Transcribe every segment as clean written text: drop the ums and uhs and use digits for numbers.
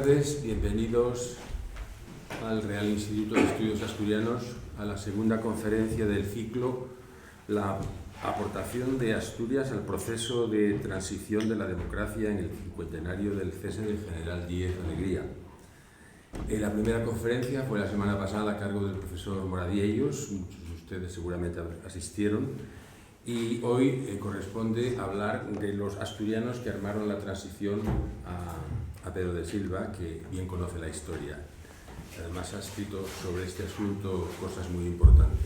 tardes, bienvenidos al Real Instituto de Estudios Asturianos, a la segunda conferencia del ciclo La aportación de Asturias al proceso de transición de la democracia en el cincuentenario del cese del general Díez Alegría. La primera conferencia fue la semana pasada a cargo del profesor Moradiellos, muchos de ustedes seguramente asistieron, y hoy corresponde hablar de los asturianos que armaron la transición a Pedro de Silva, que bien conoce la historia. Además ha escrito sobre este asunto cosas muy importantes.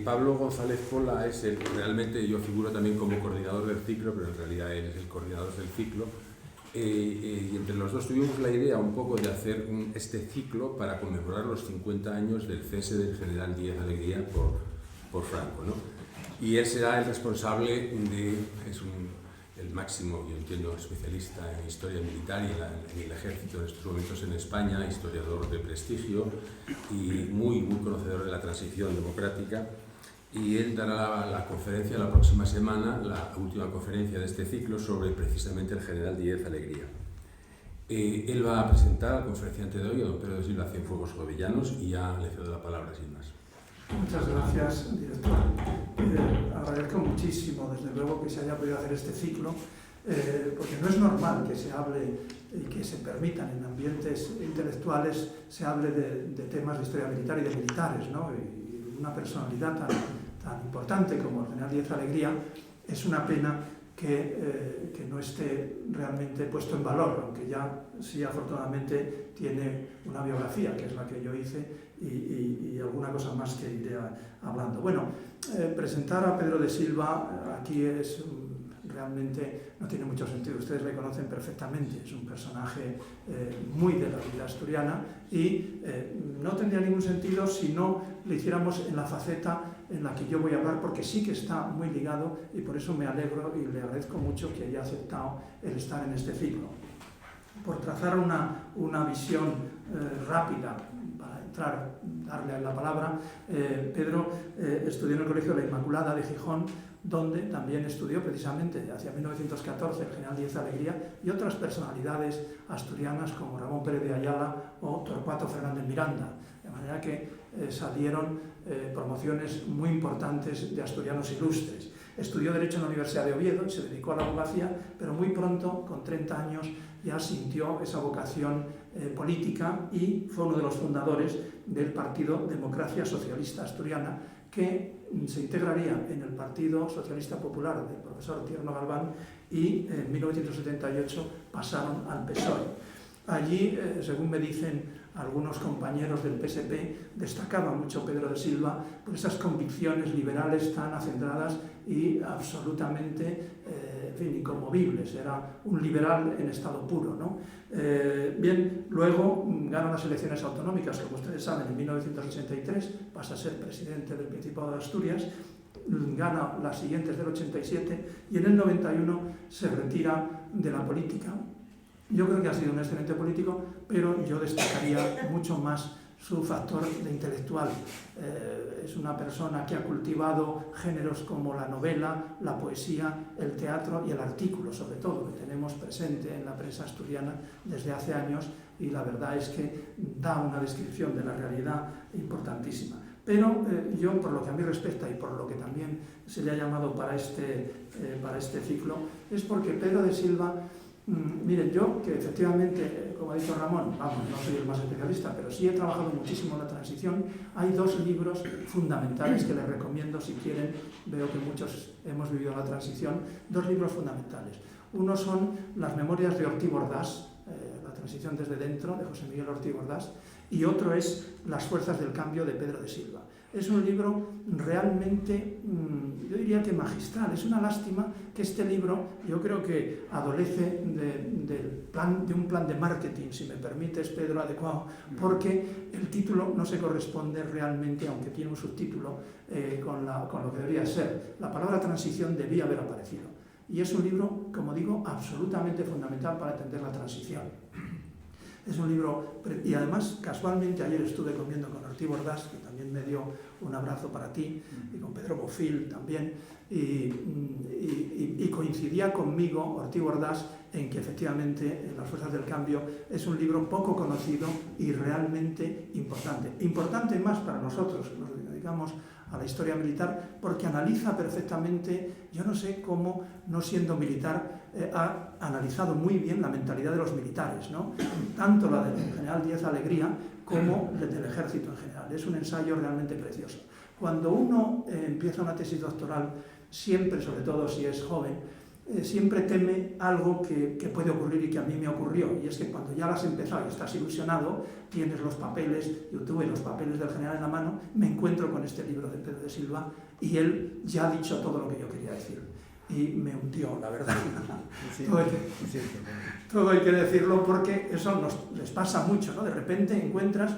Pablo González Pola es realmente yo figuro también como coordinador del ciclo, pero en realidad él es el coordinador del ciclo. Y entre los dos tuvimos la idea un poco de hacer este ciclo para conmemorar los 50 años del cese del general Díez Alegría por Franco, ¿no? Y él será el responsable el máximo, yo entiendo, especialista en historia militar y en el ejército en estos momentos en España, historiador de prestigio y muy conocedor de la transición democrática. Y él dará la conferencia la próxima semana, la última conferencia de este ciclo, sobre precisamente el general Díez Alegría. Él va a presentar al conferenciante de hoy, a don Pedro de Silva Cienfuegos Jovellanos, y ya le cedo la palabra sin más. Muchas gracias, director. Agradezco muchísimo, desde luego, que se haya podido hacer este ciclo, porque no es normal que se hable y que se permitan en ambientes intelectuales se hable de temas de historia militar y de militares, ¿no? Y una personalidad tan importante como el general Díez Alegría, es una pena que no esté realmente puesto en valor, aunque ya sí afortunadamente tiene una biografía, que es la que yo hice, y alguna cosa más que iré hablando. Bueno, presentar a Pedro de Silva aquí realmente no tiene mucho sentido. Ustedes le conocen perfectamente, es un personaje muy de la vida asturiana y no tendría ningún sentido si no le hiciéramos en la faceta en la que yo voy a hablar, porque sí que está muy ligado y por eso me alegro y le agradezco mucho que haya aceptado el estar en este ciclo. Por trazar una visión rápida, para darle la palabra, Pedro estudió en el Colegio de la Inmaculada de Gijón, donde también estudió precisamente hacia 1914 el general Díez Alegría y otras personalidades asturianas como Ramón Pérez de Ayala o Torcuato Fernández Miranda, de manera que salieron promociones muy importantes de asturianos ilustres. Estudió Derecho en la Universidad de Oviedo y se dedicó a la abogacía, pero muy pronto, con 30 años, ya sintió esa vocación política y fue uno de los fundadores del Partido Democracia Socialista Asturiana, que se integraría en el Partido Socialista Popular del profesor Tierno Galván y en 1978 pasaron al PSOE. Allí, según me dicen algunos compañeros del PSP, destacaba mucho Pedro de Silva por esas convicciones liberales tan acendradas y absolutamente inconmovibles. Era un liberal en estado puro, ¿no? Bien, luego gana las elecciones autonómicas, como ustedes saben, en 1983, pasa a ser presidente del Principado de Asturias, gana las siguientes del 87 y en el 91 se retira de la política. Yo creo que ha sido un excelente político, pero yo destacaría mucho más su factor de intelectual. Es una persona que ha cultivado géneros como la novela, la poesía, el teatro y el artículo, sobre todo, que tenemos presente en la prensa asturiana desde hace años, y la verdad es que da una descripción de la realidad importantísima. Pero yo, por lo que a mí respecta y por lo que también se le ha llamado para este ciclo, es porque Pedro de Silva, miren, yo que efectivamente, como ha dicho Ramón, no soy el más especialista, pero sí he trabajado muchísimo en la transición. Hay dos libros fundamentales que les recomiendo si quieren, veo que muchos hemos vivido la transición, dos libros fundamentales. Uno son las memorias de Ortí Bordas, La transición desde dentro, de José Miguel Ortí Bordas, y otro es Las fuerzas del cambio, de Pedro de Silva. Es un libro realmente, yo diría que magistral. Es una lástima que este libro, yo creo que adolece de un plan de marketing, si me permites, Pedro, adecuado, porque el título no se corresponde realmente, aunque tiene un subtítulo, con lo que debería ser. La palabra transición debía haber aparecido. Y es un libro, como digo, absolutamente fundamental para entender la transición. Es un libro, y además casualmente ayer estuve comiendo con Ortiz Bordas, que también me dio un abrazo para ti, y con Pedro Bofill también, y coincidía conmigo Ortiz Bordas en que efectivamente Las fuerzas del cambio es un libro poco conocido y realmente importante. Importante más para nosotros, que nos dedicamos a la historia militar, porque analiza perfectamente, yo no sé cómo, no siendo militar, ha analizado muy bien la mentalidad de los militares, ¿no? Tanto la del general Díaz Alegría como la del ejército en general. Es un ensayo realmente precioso. Cuando uno empieza una tesis doctoral, siempre, sobre todo si es joven, siempre teme algo que puede ocurrir y que a mí me ocurrió, y es que cuando ya lo has empezado y estás ilusionado, tienes los papeles, yo tuve los papeles del general en la mano, me encuentro con este libro de Pedro de Silva y él ya ha dicho todo lo que yo quería decir y me hundió, la verdad. Todo hay que decirlo, porque eso les pasa mucho, ¿no? De repente encuentras,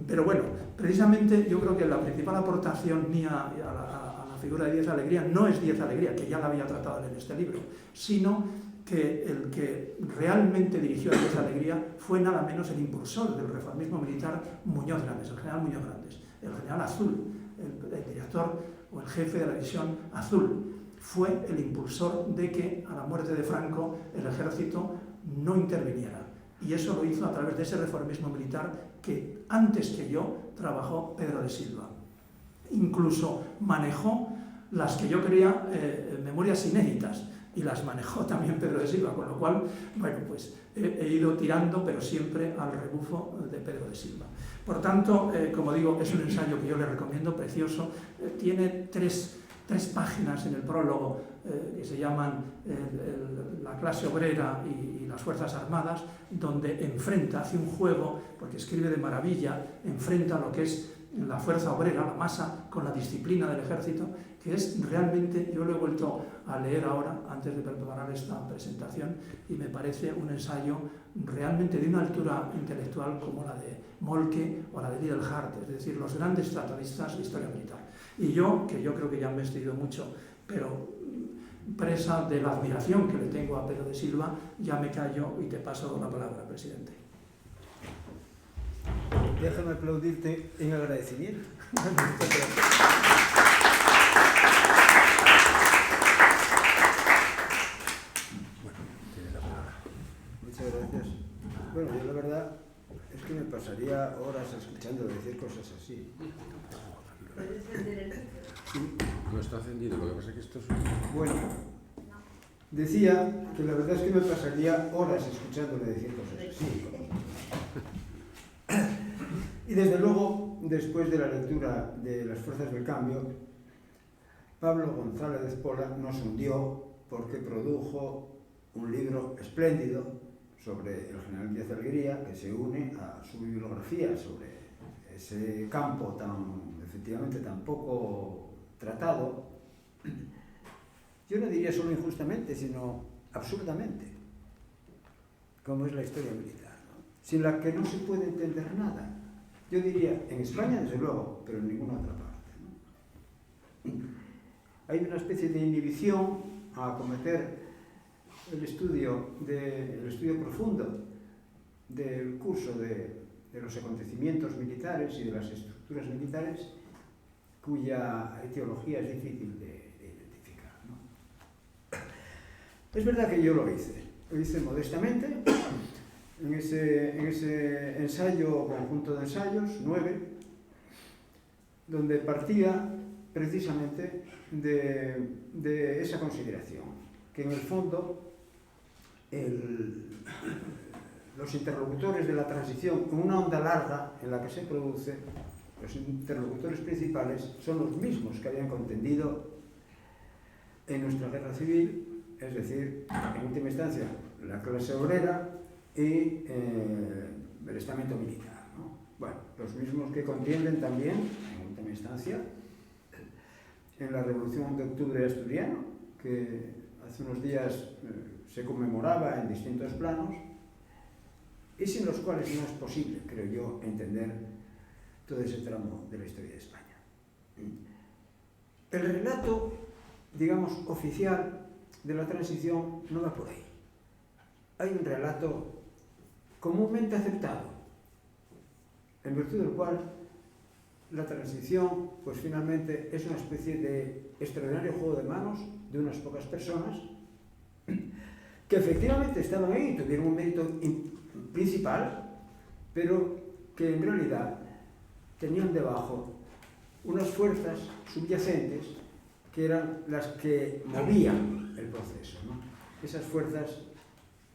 pero bueno, precisamente yo creo que la principal aportación mía a la figura de Díaz Alegría no es Díaz Alegría, que ya la había tratado en este libro, sino que el que realmente dirigió a Díaz Alegría fue nada menos el impulsor del reformismo militar, Muñoz Grandes, el general Muñoz Grandes, el general Azul, el director o el jefe de la división Azul. Fue el impulsor de que a la muerte de Franco el ejército no interviniera. Y eso lo hizo a través de ese reformismo militar que antes que yo trabajó Pedro de Silva. Incluso manejó las que yo creía memorias inéditas, y las manejó también Pedro de Silva, con lo cual, bueno, pues he ido tirando, pero siempre al rebufo de Pedro de Silva. Por tanto, como digo, es un ensayo que yo le recomiendo, precioso. Tiene tres páginas en el prólogo que se llaman La clase obrera y las fuerzas armadas, donde enfrenta, hace un juego, porque escribe de maravilla, enfrenta lo que es la fuerza obrera, la masa, con la disciplina del ejército, que es realmente, yo lo he vuelto a leer ahora, antes de preparar esta presentación, y me parece un ensayo realmente de una altura intelectual como la de Moltke o la de Lidl-Hart, es decir, los grandes tratadistas de historia militar. Y yo, que yo creo que ya me he extendido mucho, pero presa de la admiración que le tengo a Pedro de Silva, ya me callo y te paso la palabra, presidente. Déjame aplaudirte en agradecimiento. Muchas gracias. Bueno, yo la verdad es que me pasaría horas escuchando decir cosas así. ¿Puedes encender el micro? Sí. No está encendido, lo que pasa es que esto es... Bueno, decía que la verdad es que me pasaría horas escuchándole decir cosas así. Y desde luego, después de la lectura de Las fuerzas del cambio, Pablo González de Espola nos hundió porque produjo un libro espléndido sobre el general Díaz Alegría, que se une a su bibliografía sobre ese campo efectivamente tan poco tratado. Yo no diría solo injustamente, sino absurdamente, como es la historia militar, ¿no? Sin la que no se puede entender nada. Yo diría, en España desde luego, pero en ninguna otra parte, ¿no? Hay una especie de inhibición a acometer el estudio profundo del curso de los acontecimientos militares y de las estructuras militares, cuya etiología es difícil de identificar, ¿no? Es verdad que yo lo hice modestamente, en ese ensayo, conjunto de ensayos, 9, donde partía precisamente de esa consideración, que en el fondo los interlocutores de la transición, en una onda larga en la que se produce, los interlocutores principales son los mismos que habían contendido en nuestra guerra civil, es decir, en última instancia, la clase obrera y el estamento militar, ¿no? Bueno, los mismos que contienden también, en última instancia, en la Revolución de Octubre asturiano, que hace unos días se conmemoraba en distintos planos, y sin los cuales no es posible, creo yo, entender todo ese tramo de la historia de España. El relato, digamos, oficial de la transición no va por ahí. Hay un relato comúnmente aceptado, en virtud del cual la transición, pues finalmente es una especie de extraordinario juego de manos de unas pocas personas que efectivamente estaban ahí, tuvieron un mérito principal, pero que en realidad tenían debajo unas fuerzas subyacentes que eran las que movían el proceso, ¿no? Esas fuerzas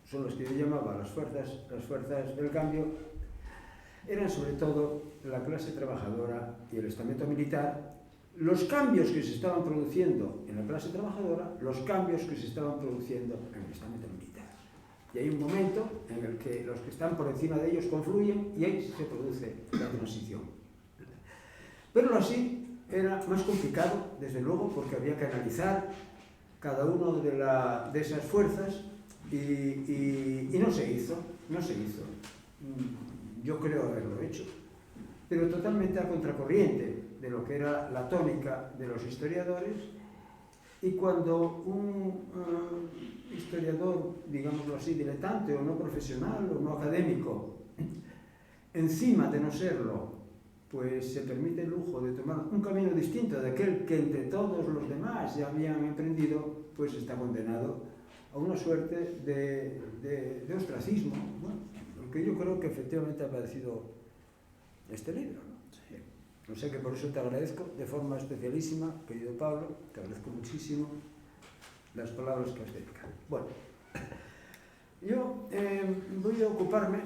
son las que yo llamaba las fuerzas del cambio, eran sobre todo la clase trabajadora y el estamento militar, los cambios que se estaban produciendo en la clase trabajadora, los cambios que se estaban produciendo en el estamento militar. Y hay un momento en el que los que están por encima de ellos confluyen y ahí se produce la transición. Pero así era más complicado, desde luego, porque había que analizar cada una de esas fuerzas y no se hizo. Yo creo haberlo hecho, pero totalmente a contracorriente de lo que era la tónica de los historiadores. Y cuando un historiador, digámoslo así, diletante o no profesional o no académico, encima de no serlo, pues se permite el lujo de tomar un camino distinto de aquel que entre todos los demás ya habían emprendido, pues está condenado a una suerte de ostracismo, ¿no? Lo que yo creo que efectivamente ha padecido este libro, ¿no? Sí. No sé, que por eso te agradezco de forma especialísima, querido Pablo, te agradezco muchísimo las palabras que has dedicado. Bueno, yo voy a ocuparme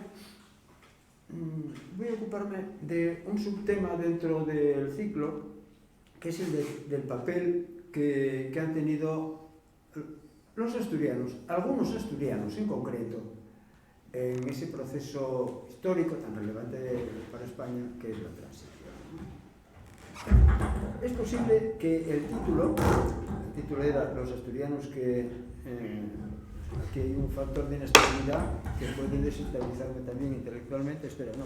de un subtema dentro del ciclo, que es el del papel que han tenido los asturianos, algunos asturianos en concreto, en ese proceso histórico tan relevante para España que es la transición. Es posible que el título era Los asturianos que hay un factor de inestabilidad que puede desestabilizarme también intelectualmente. Espera, no.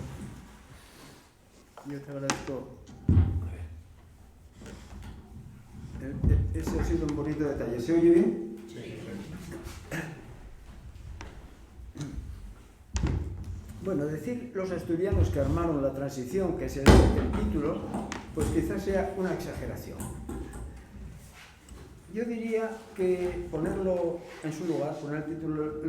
Yo te agradezco. Ese ha sido un bonito detalle. ¿Se oye bien? Sí. Bueno, decir los asturianos que armaron la transición, que es el título, pues quizás sea una exageración. Yo diría que ponerlo en su lugar, poner el título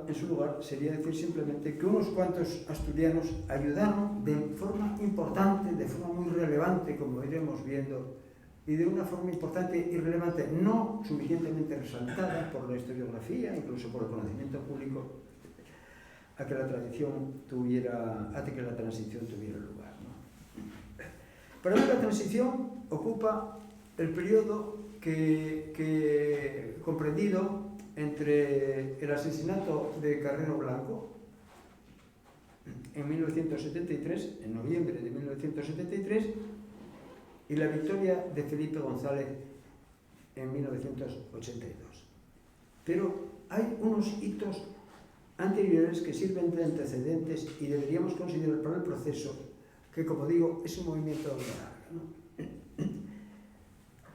en su lugar, sería decir simplemente que unos cuantos asturianos ayudaron de forma importante, de forma muy relevante, como iremos viendo, y de una forma importante y relevante, no suficientemente resaltada por la historiografía, incluso por el conocimiento público, a que la transición tuviera lugar, ¿no? Para mí la transición ocupa el periodo que comprendido entre el asesinato de Carrero Blanco en 1973, en noviembre de 1973, y la victoria de Felipe González en 1982. Pero hay unos hitos anteriores que sirven de antecedentes y deberíamos considerar para el proceso que, como digo, es un movimiento de larga, ¿no?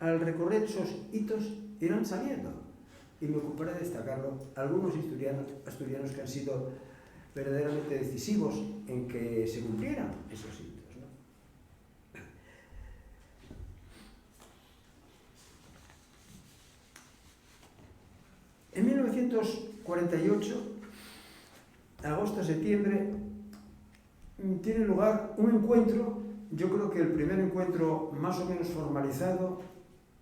Al recorrer esos hitos irán saliendo, y me ocuparé de destacarlo, algunos asturianos que han sido verdaderamente decisivos en que se cumplieran esos hitos, ¿no? En 1948, agosto-septiembre, tiene lugar un encuentro, yo creo que el primer encuentro más o menos formalizado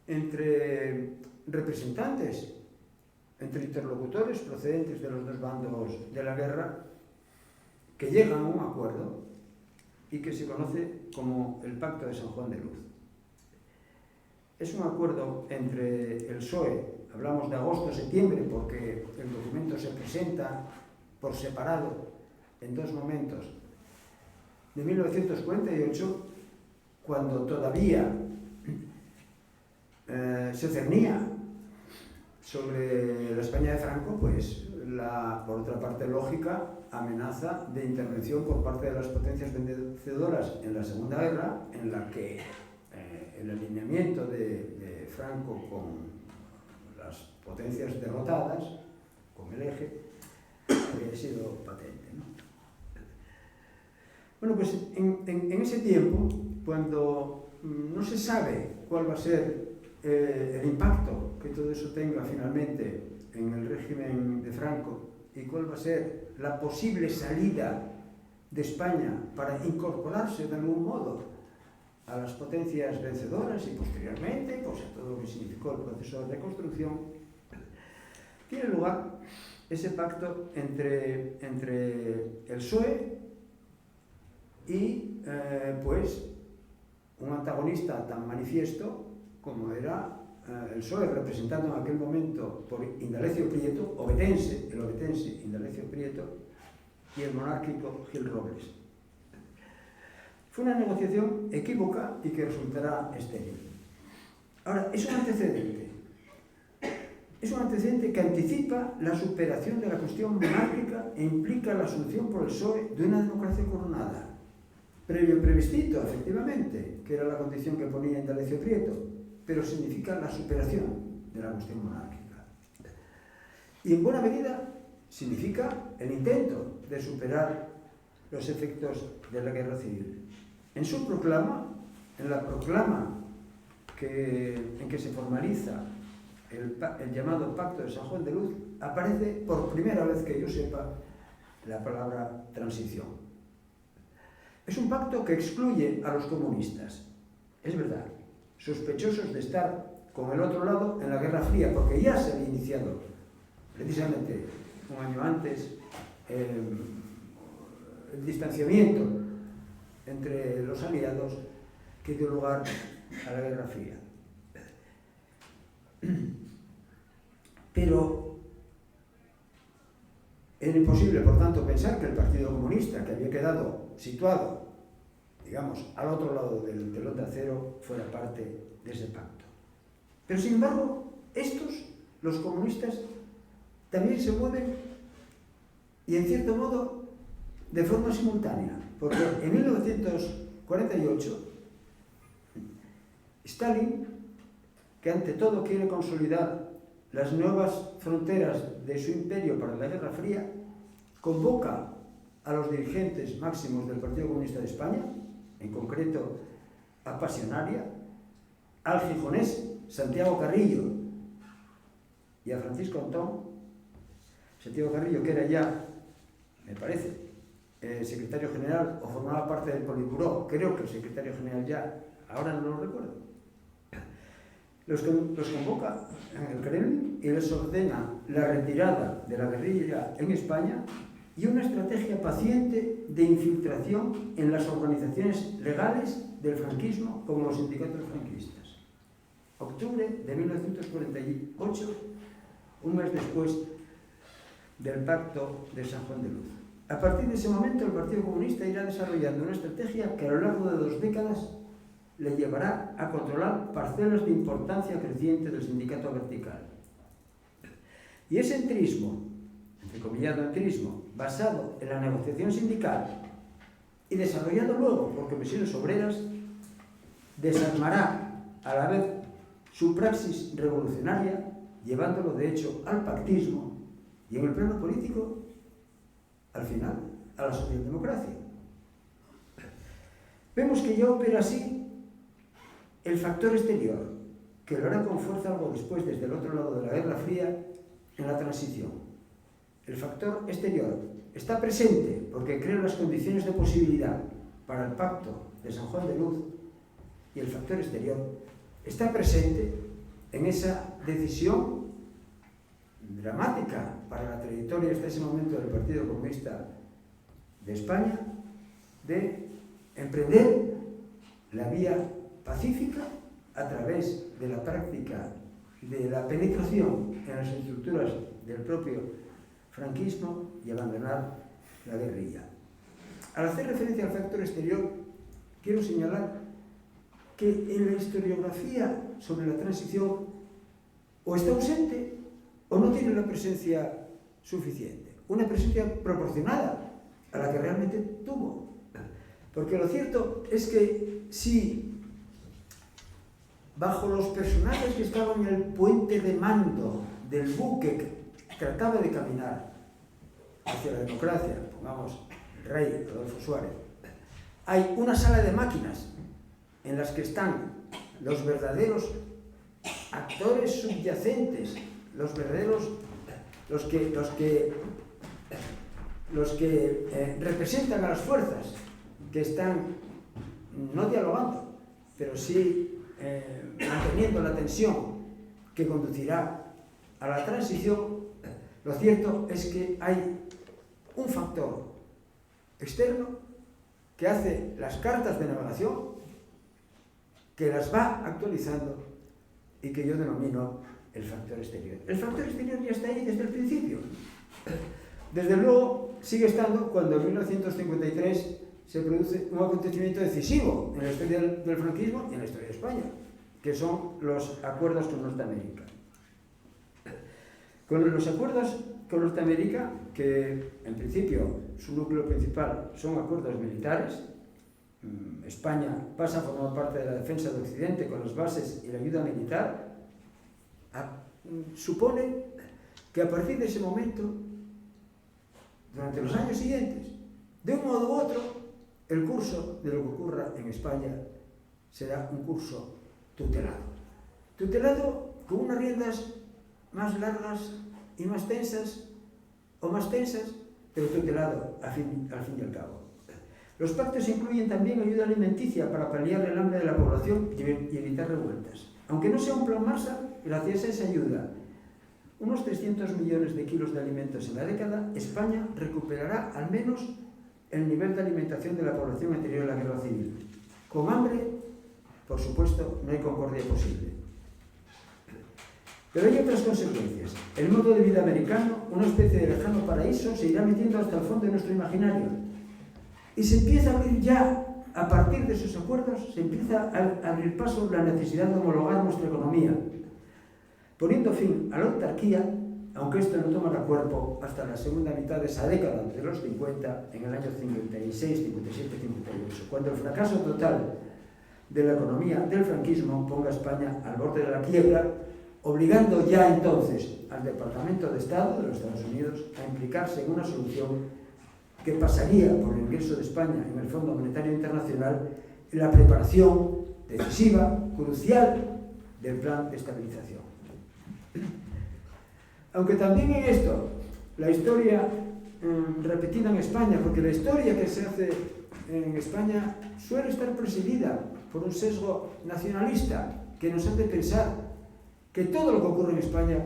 entre representantes, entre interlocutores procedentes de los dos bandos de la guerra, que llegan a un acuerdo y que se conoce como el Pacto de San Juan de Luz. Es un acuerdo entre el PSOE, hablamos de agosto-septiembre porque el documento se presenta por separado en dos momentos, de 1948, cuando todavía se cernía sobre la España de Franco, pues por otra parte lógica, amenaza de intervención por parte de las potencias vencedoras en la Segunda Guerra, en la que el alineamiento de Franco con las potencias derrotadas, con el eje, había sido patente, ¿no? Bueno, pues en ese tiempo, cuando no se sabe cuál va a ser el impacto que todo eso tenga finalmente en el régimen de Franco y cuál va a ser la posible salida de España para incorporarse de algún modo a las potencias vencedoras y posteriormente pues, a todo lo que significó el proceso de reconstrucción, tiene lugar ese pacto entre el PSOE y pues un antagonista tan manifiesto como era el PSOE, representado en aquel momento por Indalecio Prieto, el obetense Indalecio Prieto, y el monárquico Gil Robles. Fue una negociación equívoca y que resultará estéril. Ahora, es un antecedente. Es un antecedente que anticipa la superación de la cuestión monárquica e implica la asunción por el PSOE de una democracia coronada. Previo plebiscito, efectivamente, que era la condición que ponía Indalecio Prieto, pero significa la superación de la cuestión monárquica. Y en buena medida significa el intento de superar los efectos de la guerra civil. En su proclama, en la proclama en que se formaliza el llamado Pacto de San Juan de Luz, aparece por primera vez que yo sepa la palabra transición. Es un pacto que excluye a los comunistas, es verdad, sospechosos de estar con el otro lado en la Guerra Fría, porque ya se había iniciado precisamente un año antes el distanciamiento entre los aliados que dio lugar a la Guerra Fría. Pero era imposible, por tanto, pensar que el Partido Comunista, que había quedado situado, digamos, al otro lado del telón de acero, fuera parte de ese pacto. Pero, sin embargo, los comunistas, también se mueven, y en cierto modo, de forma simultánea, porque en 1948, Stalin, que ante todo quiere consolidar las nuevas fronteras de su imperio para la Guerra Fría, convoca a los dirigentes máximos del Partido Comunista de España, en concreto a Pasionaria, al gijonés Santiago Carrillo y a Francisco Antón. Santiago Carrillo, que era ya, me parece, secretario general o formaba parte del Politburó, creo que el secretario general ya, ahora no lo recuerdo, los convoca en el Kremlin y les ordena la retirada de la guerrilla en España y una estrategia paciente de infiltración en las organizaciones legales del franquismo como los sindicatos franquistas. Octubre de 1948, un mes después del Pacto de San Juan de Luz. A partir de ese momento, el Partido Comunista irá desarrollando una estrategia que a lo largo de 2 décadas le llevará a controlar parcelas de importancia creciente del sindicato vertical. Y ese entrismo, entrecomillado entrismo, basado en la negociación sindical y desarrollado luego por comisiones obreras, desarmará a la vez su praxis revolucionaria, llevándolo de hecho al pactismo y en el plano político, al final, a la socialdemocracia. Vemos que ya opera así el factor exterior, que lo hará con fuerza algo después desde el otro lado de la Guerra Fría en la transición. El factor exterior está presente porque crea las condiciones de posibilidad para el Pacto de San Juan de Luz, y el factor exterior está presente en esa decisión dramática para la trayectoria hasta ese momento del Partido Comunista de España de emprender la vía pacífica a través de la práctica de la penetración en las estructuras del propio franquismo y abandonar la guerrilla. Al hacer referencia al factor exterior, quiero señalar que en la historiografía sobre la transición o está ausente o no tiene la presencia suficiente, una presencia proporcionada a la que realmente tuvo. Porque lo cierto es que si bajo los personajes que estaban en el puente de mando del buque que trataba de caminar hacia la democracia, pongamos el rey Adolfo Suárez, hay una sala de máquinas en las que están los verdaderos actores subyacentes, los que representan a las fuerzas que están no dialogando, pero sí manteniendo la tensión que conducirá a la transición. Lo cierto es que hay un factor externo que hace las cartas de navegación, que las va actualizando y que yo denomino el factor exterior. El factor exterior ya está ahí desde el principio. Desde luego sigue estando cuando en 1953 se produce un acontecimiento decisivo en la historia del franquismo y en la historia de España, que son los acuerdos con Norteamérica. Con los acuerdos con Norteamérica, que en principio su núcleo principal son acuerdos militares, España pasa a formar parte de la defensa de Occidente con las bases y la ayuda militar, supone que a partir de ese momento, durante los años siguientes, de un modo u otro, el curso de lo que ocurra en España será un curso tutelado. Tutelado con unas riendas más largas y más tensas, o más tensas, pero tutelado al fin y al cabo. Los pactos incluyen también ayuda alimenticia para paliar el hambre de la población y evitar revueltas. Aunque no sea un plan Marshall, gracias a esa ayuda, unos 300 millones de kilos de alimentos en la década, España recuperará al menos el nivel de alimentación de la población anterior a la guerra civil. Con hambre, por supuesto, no hay concordia posible. Pero hay otras consecuencias. El modo de vida americano, una especie de lejano paraíso, se irá metiendo hasta el fondo de nuestro imaginario. Y se empieza a abrir ya, a partir de esos acuerdos, se empieza a abrir paso la necesidad de homologar nuestra economía, poniendo fin a la autarquía, aunque esto no tomará cuerpo hasta la segunda mitad de esa década, de los 50, en el año 56, 57, 58, cuando el fracaso total de la economía del franquismo ponga a España al borde de la quiebra, obligando ya entonces al Departamento de Estado de los Estados Unidos a implicarse en una solución que pasaría por el ingreso de España en el Fondo Monetario Internacional y la preparación decisiva, crucial, del plan de estabilización. Aunque también en esto, la historia repetida en España, porque la historia que se hace en España suele estar presidida por un sesgo nacionalista que nos hace pensar que todo lo que ocurre en España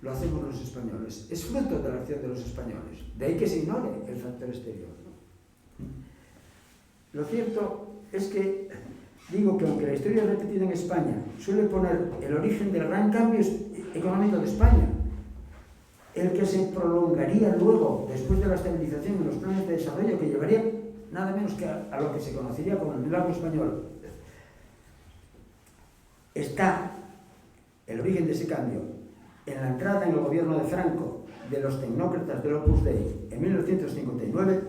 lo hacemos los españoles, es fruto de la acción de los españoles, de ahí que se ignore el factor exterior. Lo cierto es que digo que aunque la historia repetida en España suele poner el origen del gran cambio económico de España, el que se prolongaría luego, después de la estabilización en los planes de desarrollo, que llevaría nada menos que a lo que se conocería como el milagro español, está el origen de ese cambio en la entrada en el gobierno de Franco de los tecnócratas del Opus Dei en 1959.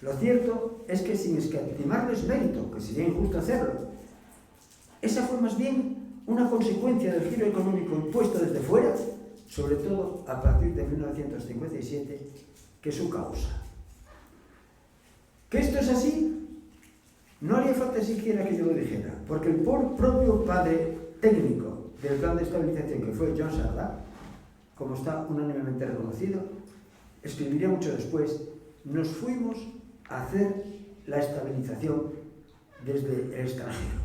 Lo cierto es que, sin escatimarles mérito, que sería injusto hacerlo, esa fue más bien una consecuencia del giro económico impuesto desde fuera, sobre todo a partir de 1957, que su causa. Que esto es así, no haría falta siquiera que yo lo dijera, porque el propio padre técnico del plan de estabilización, que fue John Sarda, como está unánimemente reconocido, escribiría mucho después: nos fuimos a hacer la estabilización desde el extranjero.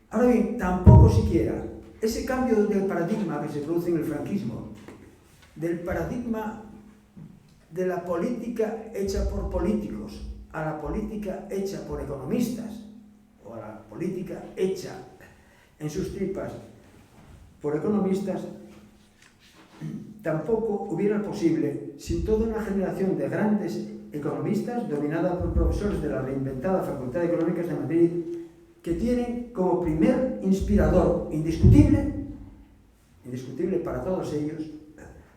Ahora bien, tampoco siquiera ese cambio del paradigma que se produce en el franquismo, del paradigma de la política hecha por políticos a la política hecha por economistas, o a la política hecha en sus tripas por economistas, tampoco hubiera posible sin toda una generación de grandes economistas dominada por profesores de la reinventada Facultad de Económicas de Madrid, que tienen como primer inspirador indiscutible para todos ellos,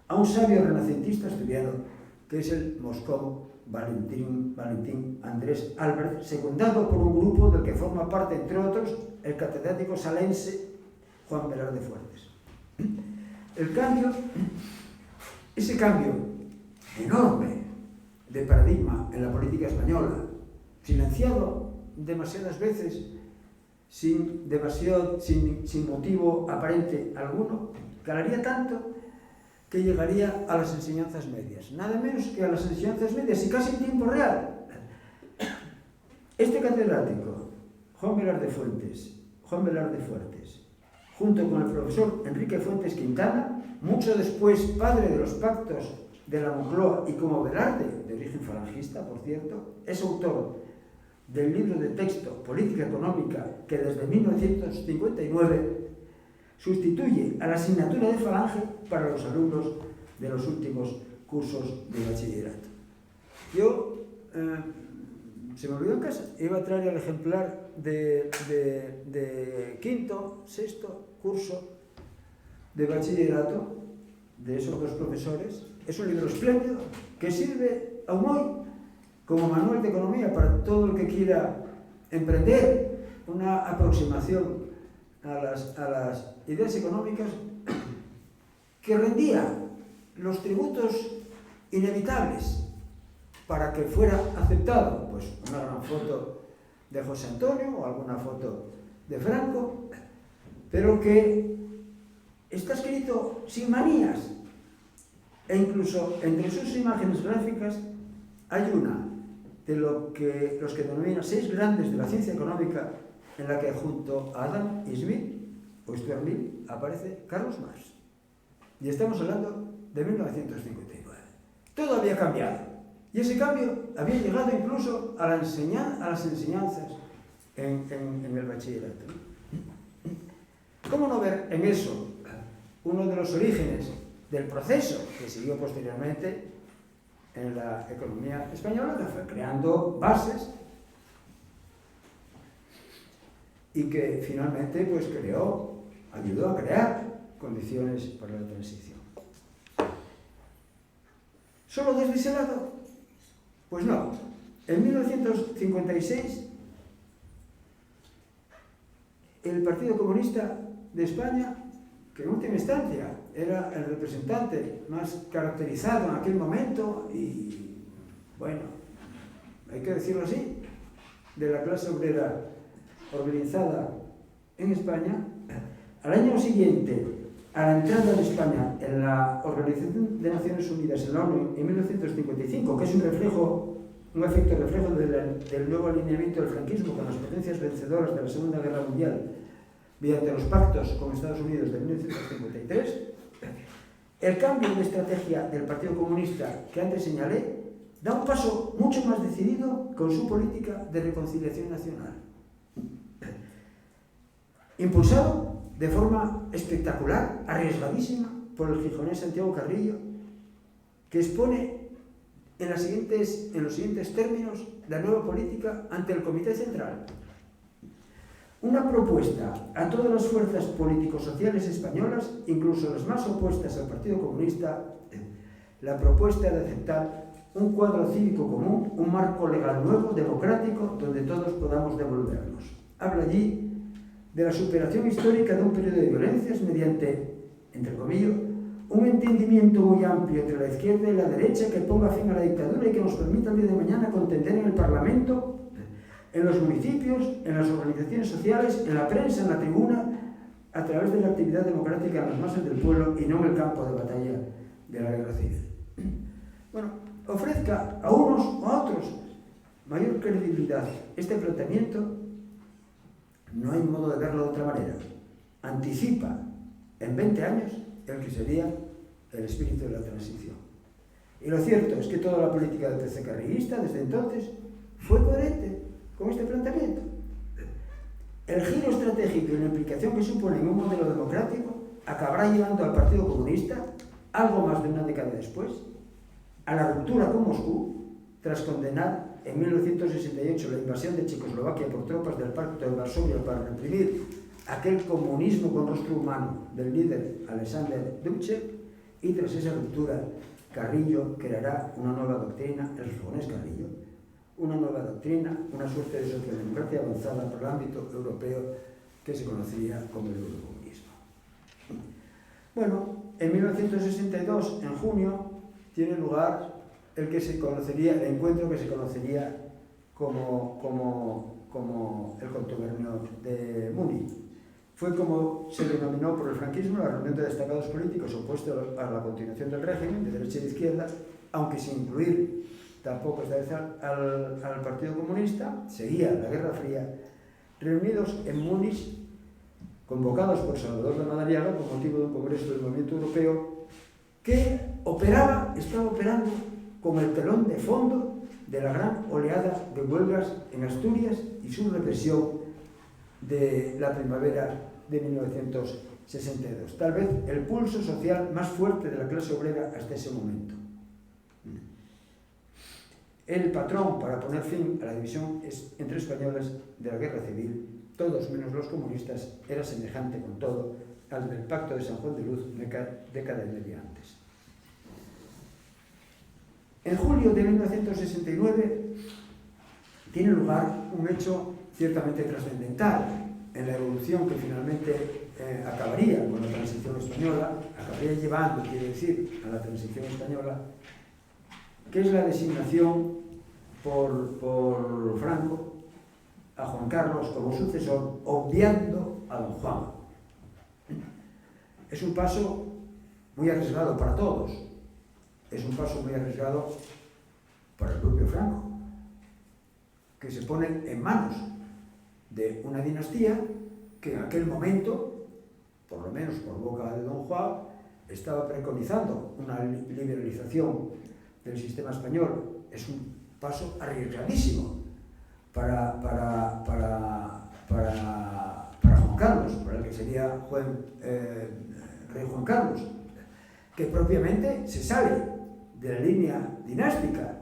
a un sabio renacentista asturiano que es el moscón Valentín Andrés Albert, secundado por un grupo del que forma parte, entre otros, el catedrático salense Juan Velarde Fuertes. Ese cambio enorme de paradigma en la política española, financiado demasiadas veces sin motivo aparente alguno, calaría tanto que llegaría a las enseñanzas medias, nada menos que a las enseñanzas medias y casi en tiempo real. Este catedrático, Juan Velarde Fuertes, junto con el profesor Enrique Fuentes Quintana, mucho después padre de los pactos de la Moncloa y como Velarde, de origen falangista, por cierto, es autor del libro de texto Política Económica que desde 1959 sustituye a la asignatura de Falange para los alumnos de los últimos cursos de bachillerato. Yo, se me olvidó en casa, iba a traer el ejemplar de quinto, sexto curso de bachillerato de esos dos profesores. Es un libro espléndido que sirve aún hoy como manual de economía para todo el que quiera emprender una aproximación a las ideas económicas, que rendía los tributos inevitables para que fuera aceptado, pues una gran foto de José Antonio o alguna foto de Franco, pero que está escrito sin manías, e incluso entre sus imágenes gráficas hay una de los que denominan 6 grandes de la ciencia económica, en la que junto a Adam Smith o Stuart Mill aparece Carlos Marx. Y estamos hablando de 1959. Todo había cambiado. Y ese cambio había llegado incluso a las enseñanzas en el bachillerato. ¿Cómo no ver en eso uno de los orígenes del proceso que siguió posteriormente en la economía española, que fue creando bases y que finalmente pues ayudó a crear condiciones para la transición? ¿Solo desde ese lado? Pues no. En 1956 el Partido Comunista de España, que en última instancia era el representante más caracterizado en aquel momento y, bueno, hay que decirlo así, de la clase obrera organizada en España, al año siguiente a la entrada de España en la Organización de Naciones Unidas, en la ONU, en 1955, que es un efecto reflejo del nuevo alineamiento del franquismo con las potencias vencedoras de la Segunda Guerra Mundial mediante los pactos con Estados Unidos de 1953, el cambio de estrategia del Partido Comunista que antes señalé da un paso mucho más decidido con su política de reconciliación nacional, impulsado de forma espectacular, arriesgadísima, por el gijonés Santiago Carrillo, que expone en los siguientes términos la nueva política ante el Comité Central. Una propuesta a todas las fuerzas político-sociales españolas, incluso las más opuestas al Partido Comunista, la propuesta de aceptar un cuadro cívico común, un marco legal nuevo, democrático, donde todos podamos devolvernos. Habla allí de la superación histórica de un periodo de violencias mediante, entre comillas, un entendimiento muy amplio entre la izquierda y la derecha que ponga fin a la dictadura y que nos permita el día de mañana contender en el Parlamento, en los municipios, en las organizaciones sociales, en la prensa, en la tribuna, a través de la actividad democrática en las masas del pueblo y no en el campo de batalla de la guerra civil. Bueno, ofrezca a unos o a otros mayor credibilidad este planteamiento, no hay modo de verlo de otra manera. Anticipa en 20 años el que sería el espíritu de la transición. Y lo cierto es que toda la política del PC carrillista desde entonces fue coherente con este planteamiento. El giro estratégico y la implicación que supone en un modelo democrático acabará llevando al Partido Comunista, algo más de una década después, a la ruptura con Moscú, tras condenar en 1968 la invasión de Checoslovaquia por tropas del Pacto de Varsovia para reprimir aquel comunismo con rostro humano del líder Alexander Dubček, y tras esa ruptura Carrillo creará una nueva doctrina, el gijonés Carrillo, una nueva doctrina, una suerte de socialdemocracia avanzada por el ámbito europeo que se conocía como el eurocomunismo. Bueno, en 1962, en junio, tiene lugar el encuentro que se conocería como el contubernio de Múnich. Fue como se denominó por el franquismo la reunión de destacados políticos opuestos a la continuación del régimen, de derecha y de izquierda, aunque sin incluir tampoco esta vez al Partido Comunista. Seguía la Guerra Fría, reunidos en Múnich, convocados por Salvador de Madariaga con motivo de un congreso del movimiento europeo que estaba operando como el telón de fondo de la gran oleada de huelgas en Asturias y su represión de la primavera de 1962. Tal vez el pulso social más fuerte de la clase obrera hasta ese momento. El patrón para poner fin a la división entre españoles de la guerra civil, todos menos los comunistas, era semejante con todo al del Pacto de San Juan de Luz década y media antes. En julio de 1969 tiene lugar un hecho ciertamente trascendental en la evolución que finalmente acabaría con la transición española, acabaría llevando, quiere decir, a la transición española, que es la designación por Franco a Juan Carlos como sucesor, obviando a don Juan. Es un paso muy arriesgado para todos, es un paso muy arriesgado para el propio Franco, que se pone en manos de una dinastía que en aquel momento, por lo menos por boca de don Juan, estaba preconizando una liberalización del sistema español. Es un paso arriesgadísimo para Juan Carlos, para el que sería rey Juan Carlos, que propiamente se sale de la línea dinástica,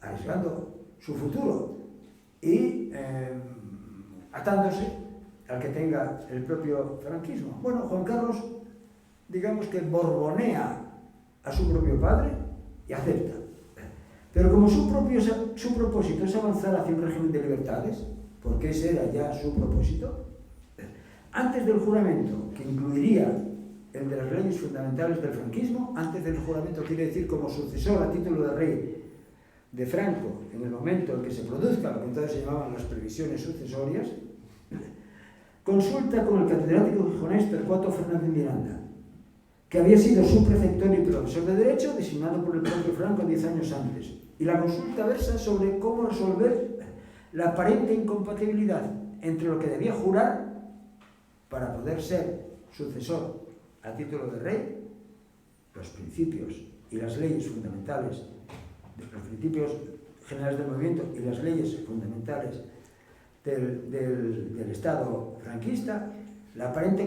arriesgando su futuro y atándose al que tenga el propio franquismo. Bueno, Juan Carlos, digamos que borbonea a su propio padre y acepta. Pero como su propósito es avanzar hacia un régimen de libertades, porque ese era ya su propósito, antes del juramento, que incluiría el de las leyes fundamentales del franquismo, antes del juramento quiere decir como sucesor a título de rey de Franco, en el momento en que se produzca lo que entonces se llamaban las previsiones sucesorias, consulta con el catedrático gijonés Torcuato Fernández Miranda, que había sido su preceptor y profesor de Derecho, designado por el propio Franco 10 años antes. Y la consulta versa sobre cómo resolver la aparente incompatibilidad entre lo que debía jurar para poder ser sucesor a título de rey, los principios y las leyes fundamentales, los principios generales del movimiento y las leyes fundamentales del Estado franquista, la aparente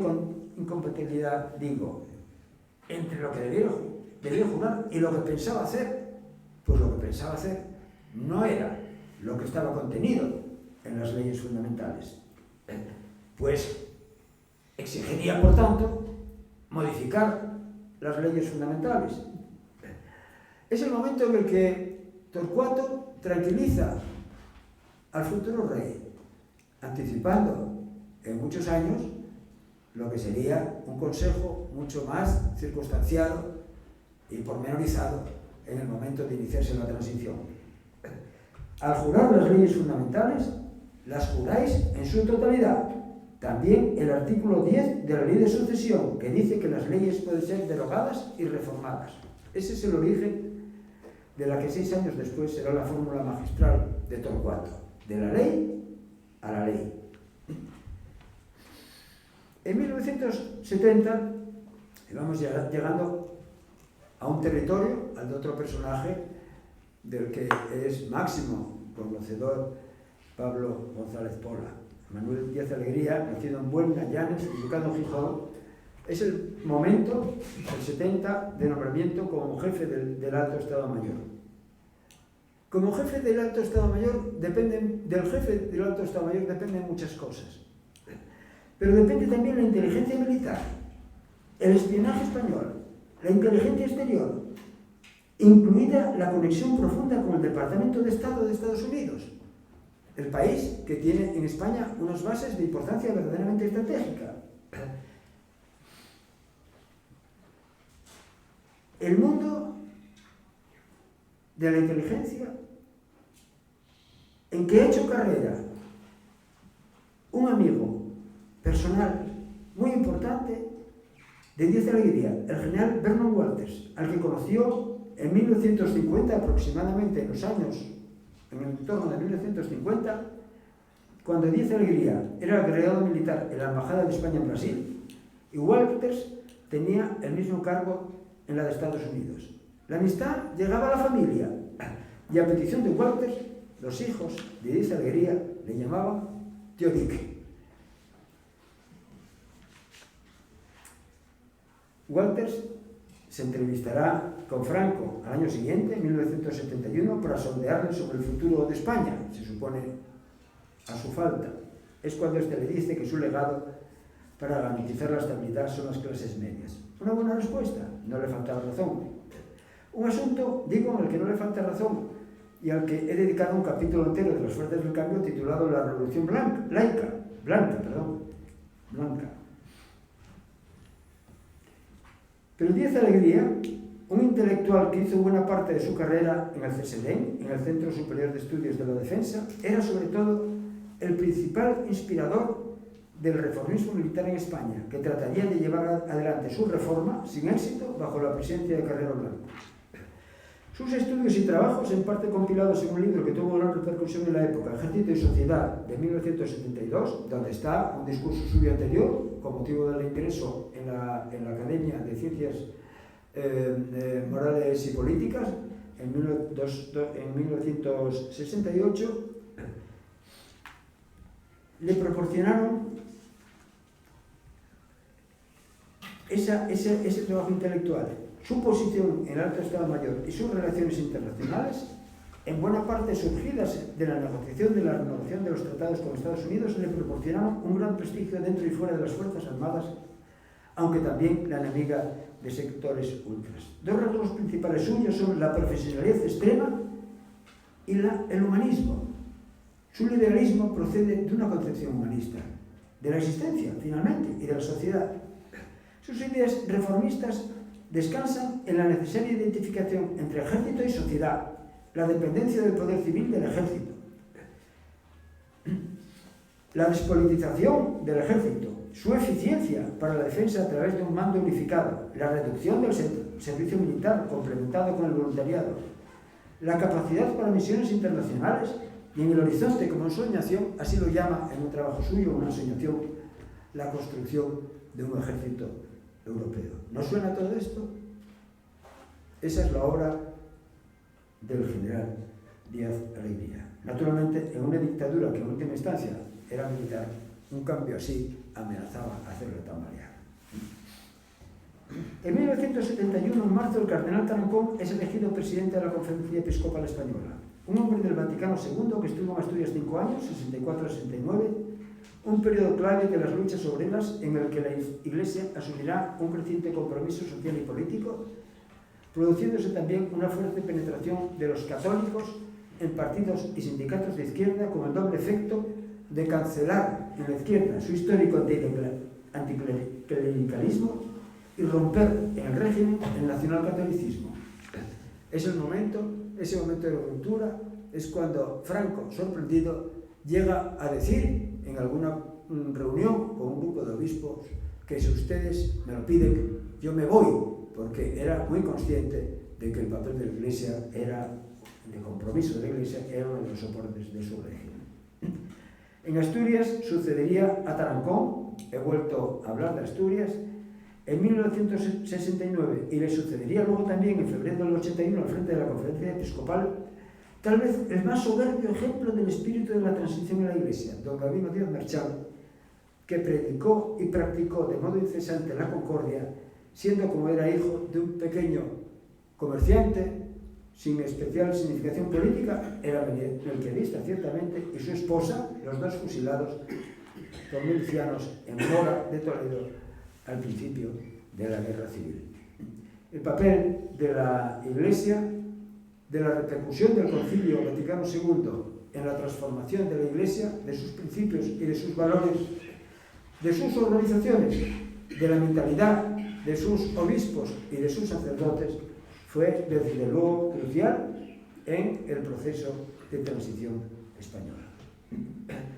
incompatibilidad, digo, entre lo que debía jurar y lo que pensaba hacer. Pues lo que pensaba hacer no era lo que estaba contenido en las leyes fundamentales, pues exigiría, por tanto, modificar las leyes fundamentales. Es el momento en el que Torcuato tranquiliza al futuro rey, anticipando en muchos años lo que sería un consejo mucho más circunstanciado y pormenorizado en el momento de iniciarse la transición. Al jurar las leyes fundamentales, las juráis en su totalidad. También el artículo 10 de la Ley de Sucesión, que dice que las leyes pueden ser derogadas y reformadas. Ese es el origen de la que 6 años después será la fórmula magistral de Torcuato, de la ley a la ley. En 1970 vamos llegando a un territorio, al de otro personaje del que es máximo conocedor Pablo González Pola. Manuel Díaz Alegría, nacido en Buelna, Llanes, educado en Gijón, es el momento, el 70, de nombramiento como jefe del Alto Estado Mayor. Como jefe del Alto Estado Mayor dependen muchas cosas. Pero depende también la inteligencia militar, el espionaje español, la inteligencia exterior, incluida la conexión profunda con el Departamento de Estado de Estados Unidos, el país que tiene en España unas bases de importancia verdaderamente estratégica. El mundo de la inteligencia, ¿en que ha hecho carrera, un amigo personal muy importante de Díaz de Alegría, el general Vernon Walters, al que conoció en 1950, aproximadamente en los años, en el entorno de 1950, cuando Díaz de Alegría era agregado militar en la Embajada de España en Brasil, y Walters tenía el mismo cargo en la de Estados Unidos. La amistad llegaba a la familia, y a petición de Walters, los hijos de Díaz de Alegría le llamaban Tío Dick. Walters se entrevistará con Franco al año siguiente, en 1971, para sondearle sobre el futuro de España, se supone a su falta. Es cuando este le dice que su legado para garantizar la estabilidad son las clases medias. Una buena respuesta, no le faltaba razón. Un asunto, digo, en el que no le falta razón y al que he dedicado un capítulo entero de las fuerzas del cambio titulado La Revolución Blanca. Pero Díaz de Alegría, un intelectual que hizo buena parte de su carrera en el CSD, en el Centro Superior de Estudios de la Defensa, era sobre todo el principal inspirador del reformismo militar en España, que trataría de llevar adelante su reforma sin éxito bajo la presidencia de Carrero Blanco. Sus estudios y trabajos, en parte compilados en un libro que tuvo gran repercusión en la época, Ejército y Sociedad, de 1972, donde está un discurso suyo anterior, con motivo del ingreso en la Academia de Ciencias Morales y Políticas, en 1968, le proporcionaron ese trabajo intelectual. Su posición en el Alto Estado Mayor y sus relaciones internacionales, en buena parte surgidas de la negociación de la renovación de los tratados con Estados Unidos, le proporcionaron un gran prestigio dentro y fuera de las Fuerzas Armadas, aunque también la enemiga de sectores ultras. Dos rasgos principales suyos son la profesionalidad extrema y el humanismo. Su liberalismo procede de una concepción humanista, de la existencia, finalmente, y de la sociedad. Sus ideas reformistas descansan en la necesaria identificación entre ejército y sociedad, la dependencia del poder civil del ejército, la despolitización del ejército, su eficiencia para la defensa a través de un mando unificado, la reducción del servicio militar complementado con el voluntariado, la capacidad para misiones internacionales y en el horizonte como ensoñación, así lo llama en un trabajo suyo, una ensoñación, la construcción de un ejército europeo. ¿No suena todo esto? Esa es la obra del general Díaz Alegría. Naturalmente, en una dictadura que en última instancia era militar, un cambio así amenazaba hacerlo tambalear. En 1971, en marzo, el cardenal Tarancón es elegido presidente de la Conferencia Episcopal Española, un hombre del Vaticano II que estuvo en Asturias 5 años, 64 a 69, un periodo clave de las luchas obreras en el que la Iglesia asumirá un creciente compromiso social y político, produciéndose también una fuerte penetración de los católicos en partidos y sindicatos de izquierda con el doble efecto de cancelar en la izquierda su histórico anticlericalismo y romper en el régimen el nacionalcatolicismo. Ese momento de ruptura es cuando Franco, sorprendido, llega a decir en alguna reunión con un grupo de obispos que si ustedes me lo piden, yo me voy, porque era muy consciente de que el papel de la Iglesia de compromiso de la Iglesia, era uno de los soportes de su régimen. En Asturias sucedería a Tarancón, he vuelto a hablar de Asturias, en 1969, y le sucedería luego también en febrero del 81 al frente de la Conferencia Episcopal, tal vez el más soberbio ejemplo del espíritu de la transición en la Iglesia, don Gabino Díaz Merchán, que predicó y practicó de modo incesante la concordia, siendo como era hijo de un pequeño comerciante, sin especial significación política, era melquiadista, ciertamente, y su esposa, los dos fusilados por milicianos en Mora de Toledo al principio de la Guerra Civil. El papel de la Iglesia, de la repercusión del Concilio Vaticano II en la transformación de la Iglesia, de sus principios y de sus valores, de sus organizaciones, de la mentalidad de sus obispos y de sus sacerdotes, fue desde luego crucial en el proceso de transición española.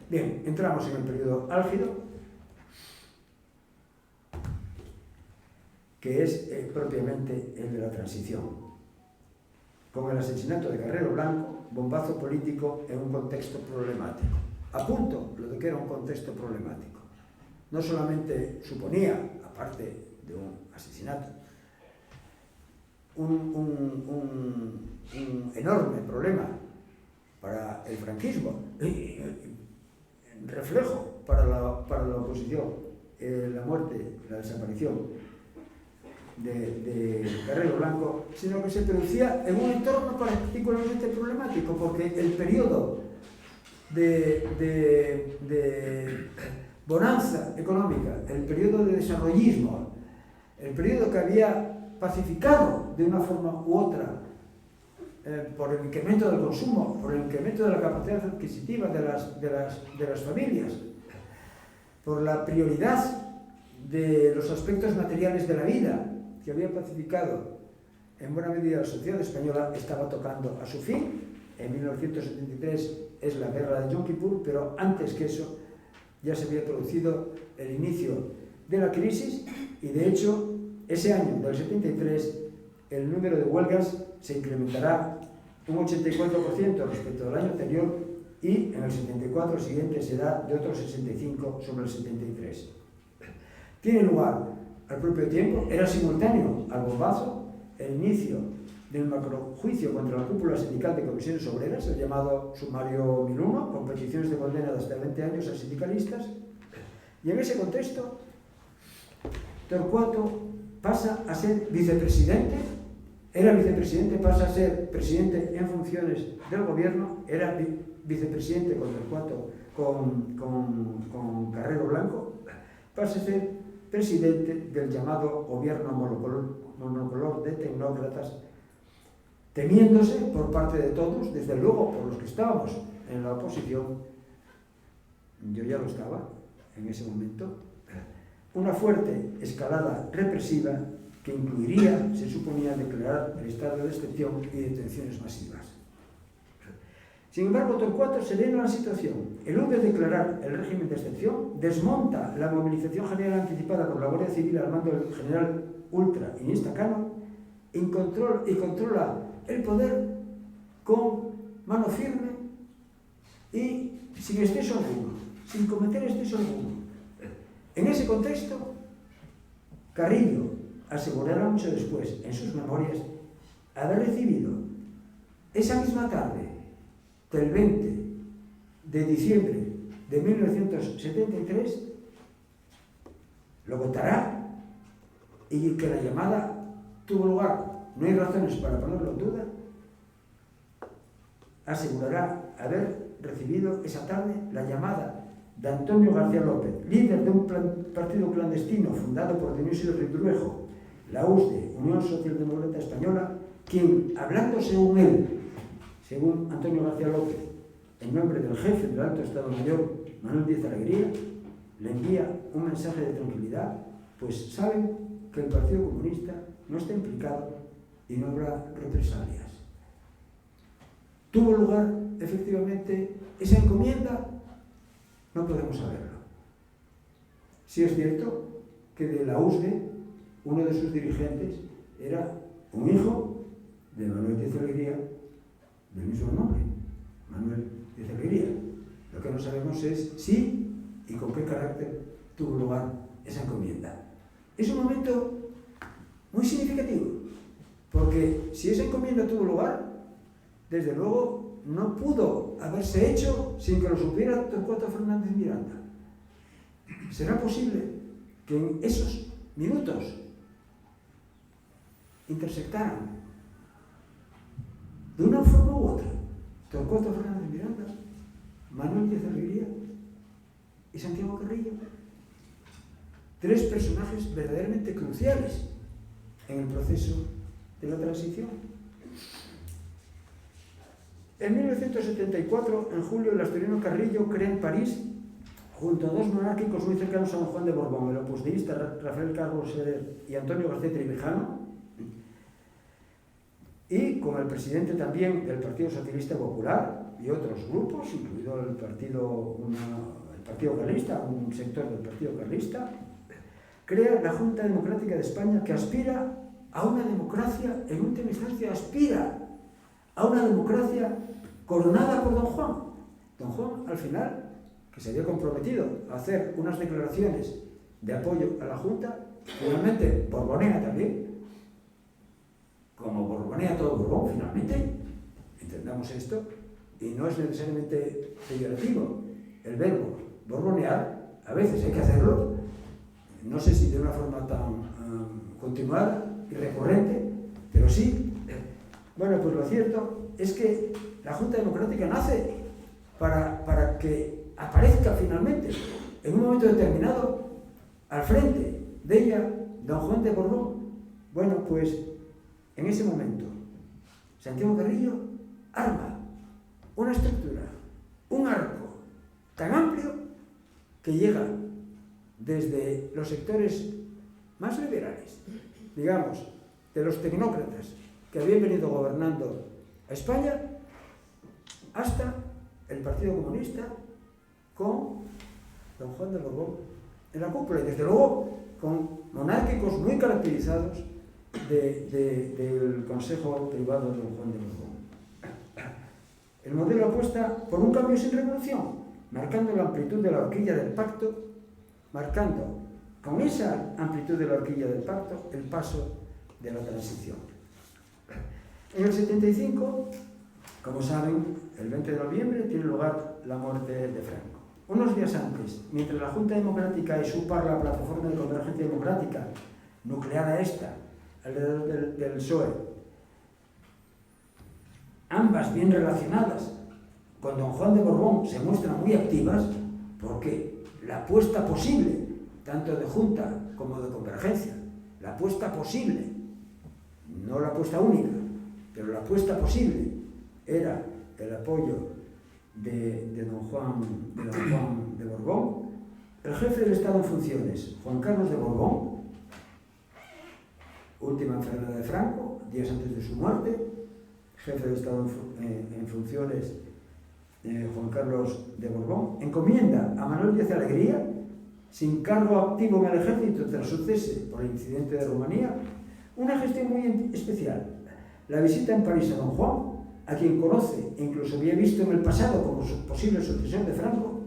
Bien, entramos en el periodo álgido, que es propiamente el de la transición, con el asesinato de Carrero Blanco, bombazo político en un contexto problemático. Apunto lo de que era un contexto problemático. No solamente suponía, aparte de un asesinato, un enorme problema para el franquismo, reflejo para la oposición, la muerte, la desaparición de Carrero Blanco, sino que se producía en un entorno particularmente problemático, porque el periodo de bonanza económica, el periodo de desarrollismo, el periodo que había pacificado de una forma u otra por el incremento del consumo, por el incremento de la capacidad adquisitiva de las familias, por la prioridad de los aspectos materiales de la vida que había pacificado en buena medida la sociedad española, estaba tocando a su fin. En 1973 es la guerra de Yom Kippur, pero antes que eso ya se había producido el inicio de la crisis, y de hecho ese año del 73 el número de huelgas se incrementará un 84% respecto al año anterior, y en el 74 siguiente será de otro 65 sobre el 73. Tiene lugar al propio tiempo, era simultáneo al bombazo, el inicio del macrojuicio contra la cúpula sindical de comisiones obreras, el llamado sumario 1001, con peticiones de condena de hasta 20 años a sindicalistas, y en ese contexto Torcuato pasa a ser vicepresidente, era vicepresidente, pasa a ser presidente en funciones del gobierno, era vicepresidente con Torcuato, con Carrero Blanco, pasa a ser presidente del llamado gobierno monocolor de tecnócratas, temiéndose por parte de todos, desde luego por los que estábamos en la oposición, yo ya lo estaba en ese momento, una fuerte escalada represiva que incluiría, se suponía, declarar el estado de excepción y detenciones masivas. Sin embargo, Torcuato serena la situación. En lugar de declarar el régimen de excepción, desmonta la movilización general anticipada por la Guardia Civil al mando del general Ultra Iniesta Cano y controla el poder con mano firme y sin exceso alguno, sin cometer exceso alguno. En ese contexto, Carrillo asegurará mucho después en sus memorias haber recibido esa misma tarde del 20 de diciembre de 1973, lo votará, y que la llamada tuvo lugar, no hay razones para ponerlo en duda, asegurará haber recibido esa tarde la llamada de Antonio García López, líder de un partido clandestino fundado por Dionisio Ridruejo, la USDE, Unión Socialdemócrata Española, quien, hablando según él, según Antonio García López, en nombre del jefe del Alto Estado Mayor, Manuel Díaz Alegría, le envía un mensaje de tranquilidad, pues saben que el Partido Comunista no está implicado y no habrá represalias. ¿Tuvo lugar efectivamente esa encomienda? No podemos saberlo. Sí es cierto que de la USDE, uno de sus dirigentes era un hijo de Manuel Díaz Alegría, del mismo nombre, Manuel Díaz Alegría. Lo que no sabemos es si y con qué carácter tuvo lugar esa encomienda. Es un momento muy significativo, porque si esa encomienda tuvo lugar, desde luego no pudo haberse hecho sin que lo supiera Torcuato Fernández Miranda. ¿Será posible que en esos minutos intersectaran de una forma u otra Torcuato Fernández Miranda, Manuel Díaz Alegría y Santiago Carrillo? Tres personajes verdaderamente cruciales en el proceso de la transición. En 1974, en julio, el asturiano Carrillo crea en París, junto a dos monárquicos muy cercanos a don Juan de Borbón, el oposicionista Rafael Carlos Seder y Antonio García Trevijano, y con el presidente también del Partido Socialista Popular, y otros grupos, incluido el partido carlista, un sector del partido carlista, crea la Junta Democrática de España, que aspira a una democracia, en última instancia aspira a una democracia coronada por don Juan. Don Juan, al final, que se había comprometido a hacer unas declaraciones de apoyo a la Junta, finalmente borbonea también, como borbonea todo Borbón, finalmente, entendamos esto, y no es necesariamente peyorativo el verbo borbonear, a veces hay que hacerlo, no sé si de una forma tan continuada y recurrente, pero sí. Bueno, pues lo cierto es que la Junta Democrática nace para que aparezca finalmente, en un momento determinado, al frente de ella, don Juan de Borbón. Bueno, pues en ese momento, Santiago Carrillo arma una estructura, un arco tan amplio que llega desde los sectores más liberales, digamos, de los tecnócratas que habían venido gobernando a España, hasta el Partido Comunista con don Juan de Borbón en la cúpula, y desde luego con monárquicos muy caracterizados del Consejo Privado de don Juan de Borbón. El modelo apuesta por un cambio sin revolución, marcando la amplitud de la horquilla del pacto, marcando con esa amplitud de la horquilla del pacto el paso de la transición. En el 75, como saben, el 20 de noviembre tiene lugar la muerte de Franco. Unos días antes, mientras la Junta Democrática y su par, la Plataforma de Convergencia Democrática, nucleada esta, alrededor del PSOE, ambas bien relacionadas con don Juan de Borbón, se muestran muy activas, porque la apuesta posible, tanto de Junta como de Convergencia, la apuesta posible, no la apuesta única, pero la apuesta posible era el apoyo de don Juan de Borbón. El jefe del Estado en funciones, Juan Carlos de Borbón, última enfermedad de Franco, días antes de su muerte, jefe del Estado en funciones, Juan Carlos de Borbón, encomienda a Manuel Díaz Alegría, sin cargo activo en el ejército tras su cese por el incidente de Rumanía, una gestión muy especial: la visita en París a don Juan, a quien conoce e incluso había visto en el pasado como su posible sucesor de Franco,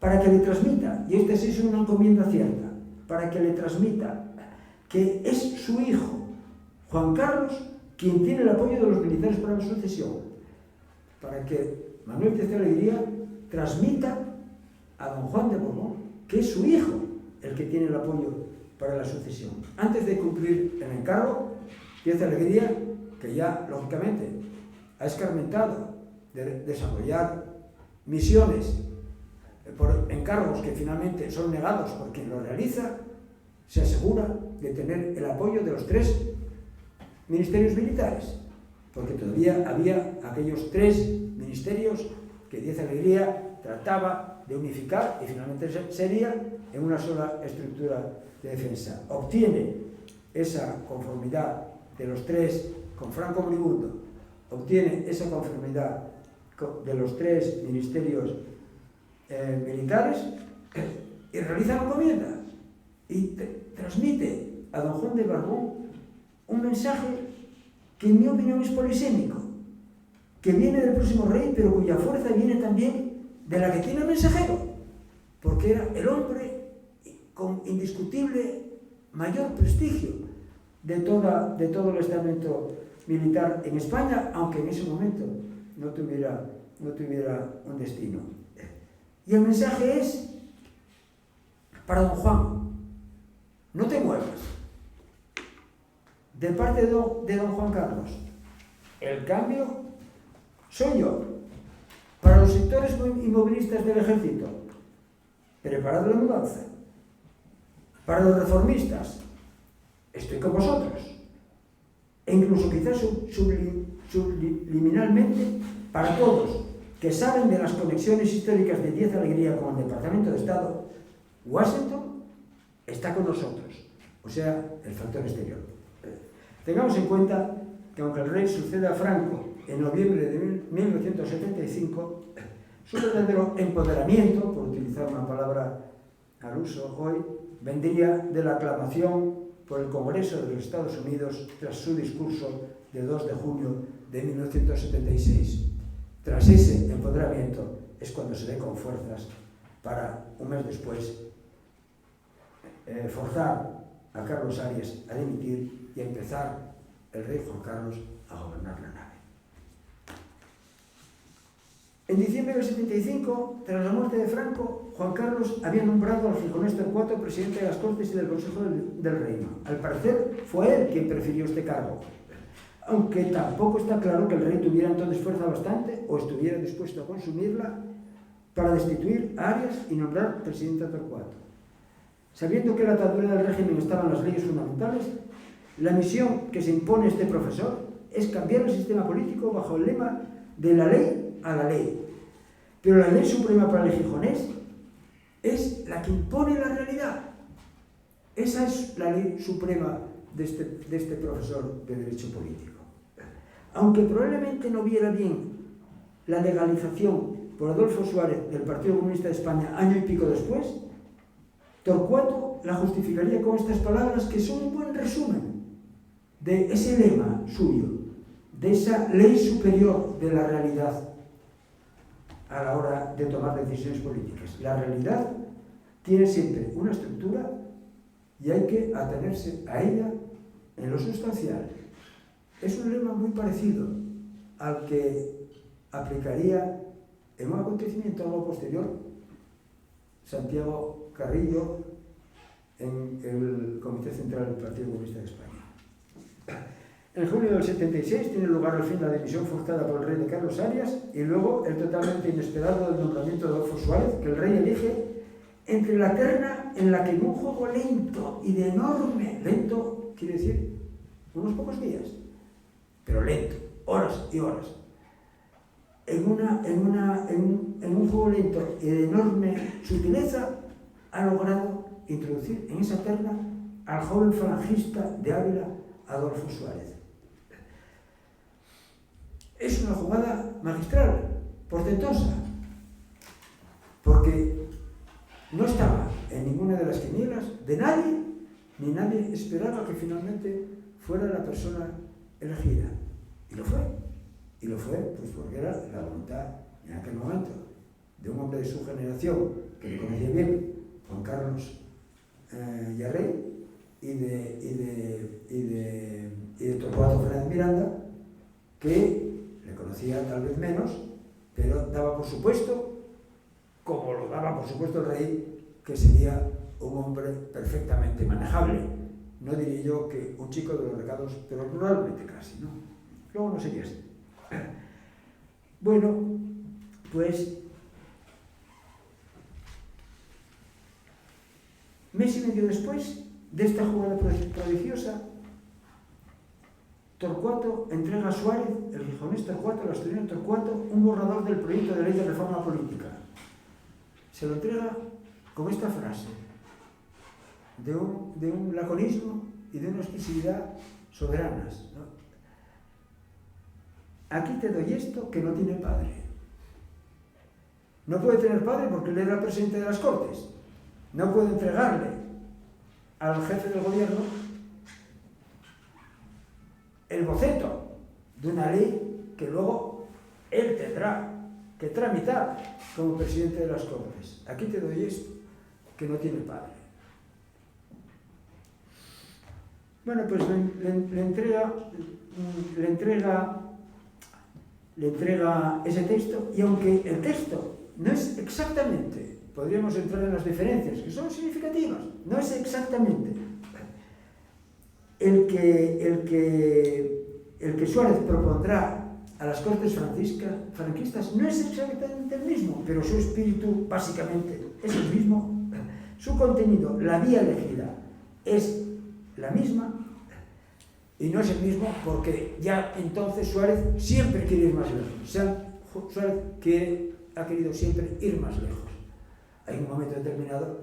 para que le transmita, y esta sí es una encomienda cierta, para que le transmita que es su hijo, Juan Carlos, quien tiene el apoyo de los militares para la sucesión, para que Manuel Díaz Alegría transmita a don Juan de Borbón que es su hijo el que tiene el apoyo para la sucesión. Antes de cumplir el encargo, Díaz Alegría, que ya lógicamente ha escarmentado de desarrollar misiones por encargos que finalmente son negados por quien lo realiza, se asegura de tener el apoyo de los 3 ministerios militares, porque todavía había aquellos 3 ministerios que Díaz Alegría trataba de unificar y finalmente sería en una sola estructura de defensa. Obtiene esa conformidad de los 3 con Franco moribundo, obtiene esa conformidad de los 3 ministerios militares y realiza la encomienda y transmite a don Juan de Borbón un mensaje que en mi opinión es polisémico, que viene del próximo rey, pero cuya fuerza viene también de la que tiene el mensajero, porque era el hombre con indiscutible mayor prestigio de todo el estamento militar en España, aunque en ese momento no tuviera un destino. Y el mensaje es para don Juan: no te muevas. De parte de don Juan Carlos, el cambio soy yo. Para los sectores inmovilistas del ejército, preparad la mudanza. Para los reformistas, estoy con vosotros. E incluso quizás subliminalmente, para todos que saben de las conexiones históricas de Díaz Alegría con el Departamento de Estado, Washington está con nosotros, o sea, el factor exterior. Tengamos en cuenta que aunque el rey suceda a Franco en noviembre de 1975, su verdadero empoderamiento, por utilizar una palabra al uso hoy, vendría de la aclamación por el Congreso de los Estados Unidos tras su discurso de 2 de junio de 1976. Tras ese empoderamiento es cuando se ve con fuerzas para, un mes después, forzar a Carlos Arias a dimitir y empezar el rey Juan Carlos a gobernar la nave. En diciembre del 75, tras la muerte de Franco, Juan Carlos había nombrado al gijonés Torcuato presidente de las Cortes y del Consejo del Reino. Al parecer, fue él quien prefirió este cargo, aunque tampoco está claro que el rey tuviera entonces fuerza bastante o estuviera dispuesto a consumirla para destituir a Arias y nombrar presidente a Torcuato. Sabiendo que la atadura del régimen estaba en las leyes fundamentales, la misión que se impone a este profesor es cambiar el sistema político bajo el lema de la ley a la ley. Pero la ley suprema para el gijonés es la que impone la realidad. Esa es la ley suprema de este profesor de Derecho Político. Aunque probablemente no viera bien la legalización por Adolfo Suárez del Partido Comunista de España año y pico después, Torcuato la justificaría con estas palabras que son un buen resumen de ese lema suyo, de esa ley superior de la realidad a la hora de tomar decisiones políticas. La realidad tiene siempre una estructura y hay que atenerse a ella en lo sustancial. Es un lema muy parecido al que aplicaría en un acontecimiento algo posterior Santiago Carrillo en el Comité Central del Partido Comunista de España. En junio del 76 tiene lugar al fin la dimisión forzada por el rey de Carlos Arias y luego el totalmente inesperado del nombramiento de Adolfo Suárez, que el rey elige entre la terna en la que en un juego lento y de enorme, lento quiere decir unos pocos días, pero lento, horas y horas, en un juego lento y de enorme sutileza ha logrado introducir en esa terna al joven falangista de Ávila, Adolfo Suárez. Es una jugada magistral, portentosa, porque no estaba en ninguna de las quinielas de nadie, ni nadie esperaba que finalmente fuera la persona elegida. Y lo fue. Y lo fue pues porque era la voluntad en aquel momento de un hombre de su generación que le conocía bien, Juan Carlos Yarrey, y de Torcuato Fernández Miranda, que le conocía tal vez menos, pero daba por supuesto, como lo daba por supuesto el rey, que sería un hombre perfectamente manejable. No diría yo que un chico de los recados, pero probablemente casi, ¿no? Luego no sería así. Bueno, pues mes y medio después de esta jugada prodigiosa, Torcuato entrega a Suárez, el gijonés Torcuato, el asturiano Torcuato, un borrador del proyecto de ley de reforma política. Se lo entrega con esta frase, de un laconismo y de una expresividad soberanas, ¿no? Aquí te doy esto que no tiene padre. No puede tener padre porque él era el presidente de las Cortes. No puede entregarle al jefe del gobierno el boceto de una ley que luego él tendrá que tramitar como presidente de las Cortes. Aquí te doy esto que no tiene padre. Bueno, pues le entrega ese texto, y aunque el texto no es exactamente, podríamos entrar en las diferencias, que son significativas, no es exactamente el que Suárez propondrá a las Cortes franquistas, no es exactamente el mismo, pero su espíritu básicamente es el mismo, su contenido, la vía elegida es la misma, y no es el mismo porque ya entonces Suárez siempre quiere ir más lejos. Suárez ha querido siempre ir más lejos. Hay un momento determinado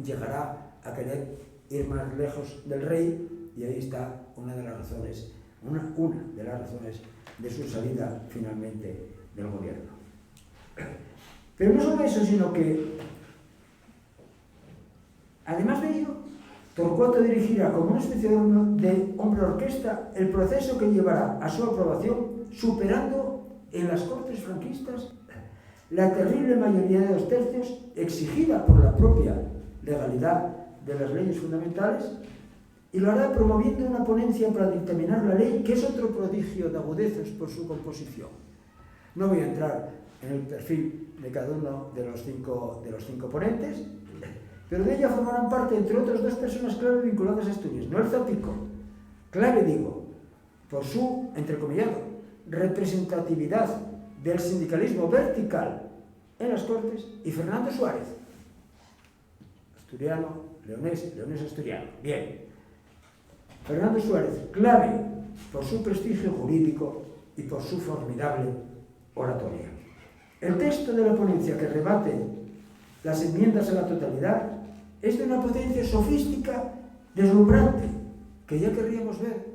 llegará a querer ir más lejos del rey, y ahí está una de las razones una de las razones de su salida finalmente del gobierno. Pero no solo eso, sino que, además de ello, Torcuato dirigirá como una especie de hombre orquesta el proceso que llevará a su aprobación, superando en las Cortes franquistas la terrible mayoría de 2/3 exigida por la propia legalidad de las leyes fundamentales, y lo hará promoviendo una ponencia para dictaminar la ley, que es otro prodigio de agudezas por su composición. No voy a entrar en el perfil de cada uno de los cinco ponentes, pero de ella formarán parte, entre otras, 2 personas clave vinculadas a Asturias. Noel Zapico, clave, digo, por su, entrecomillado, representatividad del sindicalismo vertical en las Cortes, y Fernando Suárez, asturiano, leonés asturiano. Bien. Fernando Suárez, clave por su prestigio jurídico y por su formidable oratoria. El texto de la ponencia que rebate las enmiendas a la totalidad es de una potencia sofística deslumbrante, que ya querríamos ver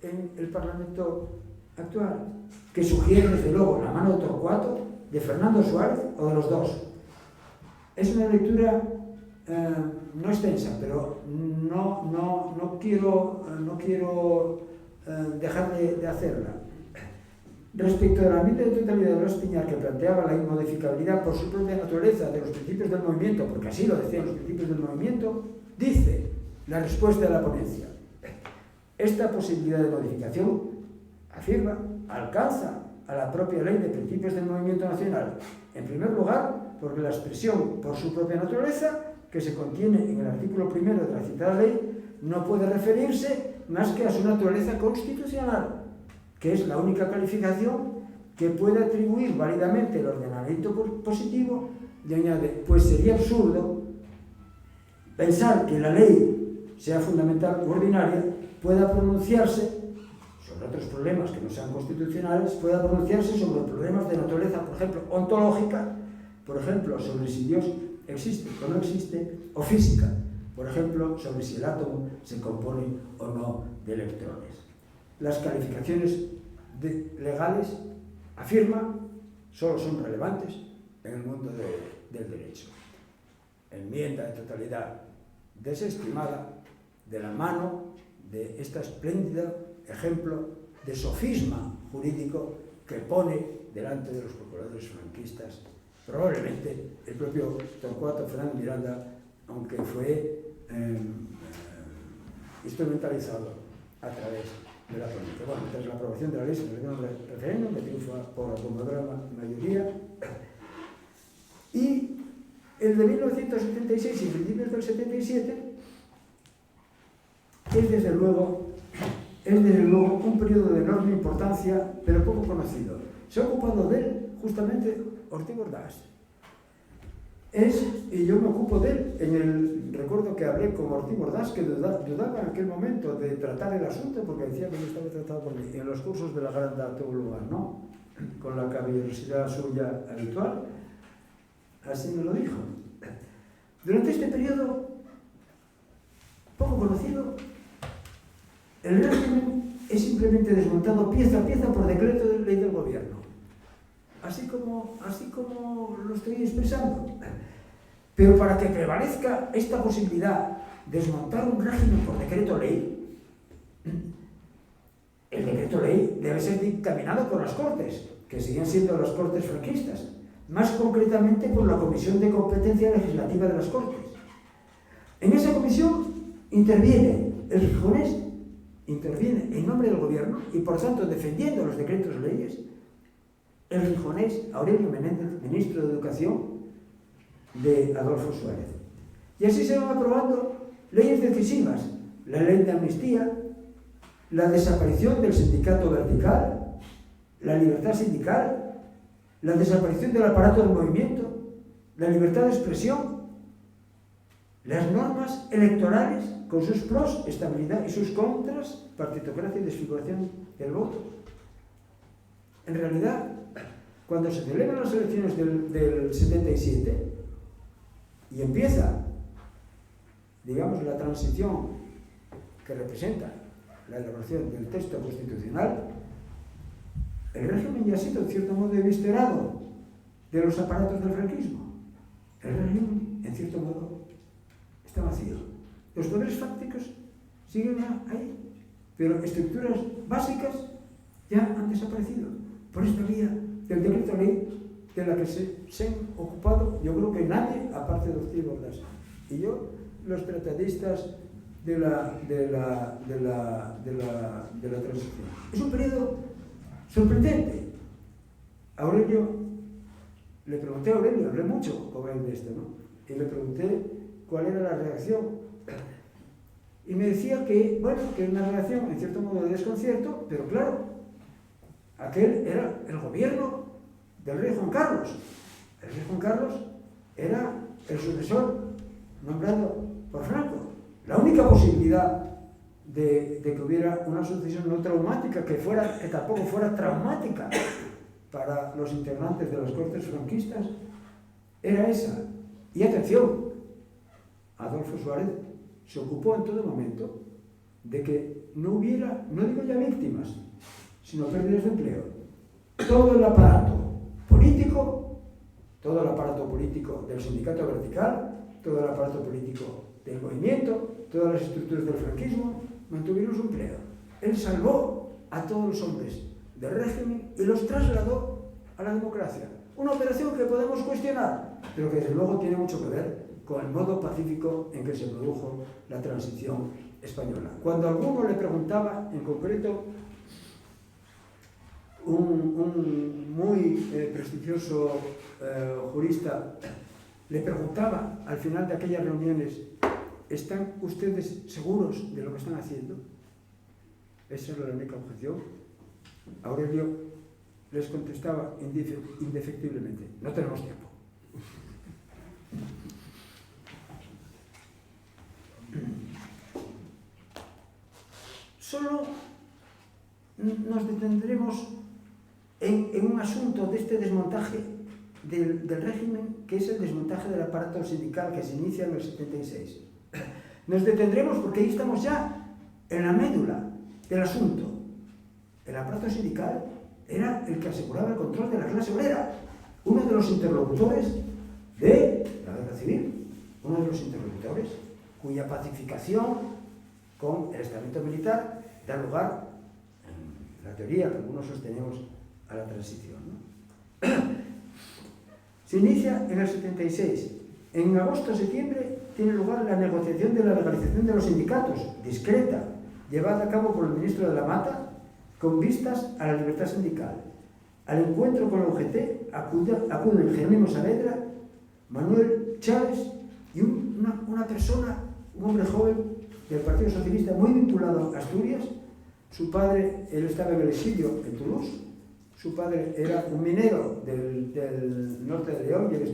en el Parlamento actual, que sugiere desde luego la mano de Torcuato, de Fernando Suárez o de los dos. Es una lectura no extensa, pero no quiero dejar de hacerla. Respecto a la enmienda de totalidad de Espiñar, que planteaba la inmodificabilidad por su propia naturaleza de los principios del movimiento, porque así lo decían los principios del movimiento, dice la respuesta de la ponencia: esta posibilidad de modificación, afirma, alcanza a la propia ley de principios del movimiento nacional. En primer lugar, porque la expresión por su propia naturaleza, que se contiene en el artículo 1 de la citada ley, no puede referirse más que a su naturaleza constitucional, que es la única calificación que puede atribuir válidamente el ordenamiento positivo, y añade: pues sería absurdo pensar que la ley, sea fundamental u ordinaria, pueda pronunciarse sobre otros problemas que no sean constitucionales, pueda pronunciarse sobre problemas de naturaleza, por ejemplo, ontológica, por ejemplo, sobre si Dios existe o no existe, o física, por ejemplo, sobre si el átomo se compone o no de electrones. Las calificaciones legales, afirma, solo son relevantes en el mundo del derecho. Enmienda de totalidad desestimada de la mano de este espléndido ejemplo de sofisma jurídico que pone delante de los procuradores franquistas probablemente el propio Torcuato Fernández Miranda, aunque fue instrumentalizado a través de la ponencia. Bueno, tras la aprobación de la ley se celebró un referéndum que triunfa por abrumadora mayoría, y el de 1976 y principios del 77 es desde luego un periodo de enorme importancia, pero poco conocido. Se ha ocupado de él justamente Ortiz Ordaz. Y yo me ocupo de él en el recuerdo que hablé con Ortiz Ordaz, que dudaba en aquel momento de tratar el asunto, porque decía que no estaba tratado por mí. En los cursos de la Granda tuvo lugar, ¿no? Con la caballerosidad suya habitual. Así me lo dijo. Durante este periodo, poco conocido, el régimen es simplemente desmontado pieza a pieza por decreto de ley del gobierno. Así como lo estoy expresando. Pero para que prevalezca esta posibilidad de desmontar un régimen por decreto ley, el decreto ley debe ser dictaminado por las Cortes, que siguen siendo las Cortes franquistas, más concretamente por la Comisión de Competencia Legislativa de las Cortes. En esa comisión interviene el Gijonés, interviene en nombre del gobierno y por tanto defendiendo los decretos leyes, el gijonés Aurelio Menéndez, ministro de Educación de Adolfo Suárez. Y así se van aprobando leyes decisivas: la ley de amnistía, la desaparición del sindicato vertical, la libertad sindical, la desaparición del aparato del movimiento, la libertad de expresión, las normas electorales con sus pros, estabilidad, y sus contras, partitocracia y desfiguración del voto. En realidad, cuando se celebran las elecciones del 77 y empieza, digamos, la transición que representa la elaboración del texto constitucional, el régimen ya ha sido en cierto modo eviscerado de los aparatos del franquismo. El régimen, en cierto modo, está vacío. Los poderes fácticos siguen ahí, pero estructuras básicas ya han desaparecido. Por esta vía del decreto ley de la que se han ocupado, yo creo que nadie, aparte de Ortiz Bordas y yo, los tratadistas de la transición. Es un periodo sorprendente. Le pregunté a Aurelio, hablé mucho con él de esto, ¿no? Y le pregunté cuál era la reacción. Y me decía que, bueno, que era una reacción en cierto modo de desconcierto, pero claro, aquel era el gobierno del rey Juan Carlos. El rey Juan Carlos era el sucesor nombrado por Franco. La única posibilidad de que hubiera una sucesión no traumática, que tampoco fuera traumática para los integrantes de las cortes franquistas, era esa. Y atención, Adolfo Suárez se ocupó en todo momento de que no hubiera, no digo ya víctimas, sino pérdidas de empleo. Todo el aparato político del sindicato vertical, todo el aparato político del movimiento, todas las estructuras del franquismo mantuvieron su empleo. Él salvó a todos los hombres del régimen y los trasladó a la democracia. Una operación que podemos cuestionar, pero que desde luego tiene mucho que ver con el modo pacífico en que se produjo la transición española. Cuando alguno le preguntaba, en concreto, un muy prestigioso jurista, le preguntaba al final de aquellas reuniones: ¿están ustedes seguros de lo que están haciendo? Esa era la única objeción. Aurelio les contestaba indefectiblemente: no tenemos tiempo. Solo nos detendremos en un asunto de este desmontaje del régimen, que es el desmontaje del aparato sindical que se inicia en el 76. Nos detendremos porque ahí estamos ya en la médula del asunto. El aparato sindical era el que aseguraba el control de la clase obrera, uno de los interlocutores de la guerra civil, uno de los interlocutores cuya pacificación con el estamento militar da lugar, en la teoría que algunos sostenemos, a la transición, ¿no? Se inicia en el 76. En agosto-septiembre tiene lugar la negociación de la legalización de los sindicatos, discreta, llevada a cabo por el ministro de la Mata, con vistas a la libertad sindical. Al encuentro con la UGT acuden Jerónimo Saavedra, Manuel Chávez y una persona, un hombre joven del Partido Socialista muy vinculado a Asturias. Su padre, él estaba en el exilio en Toulouse. Su padre era un minero del norte de León y él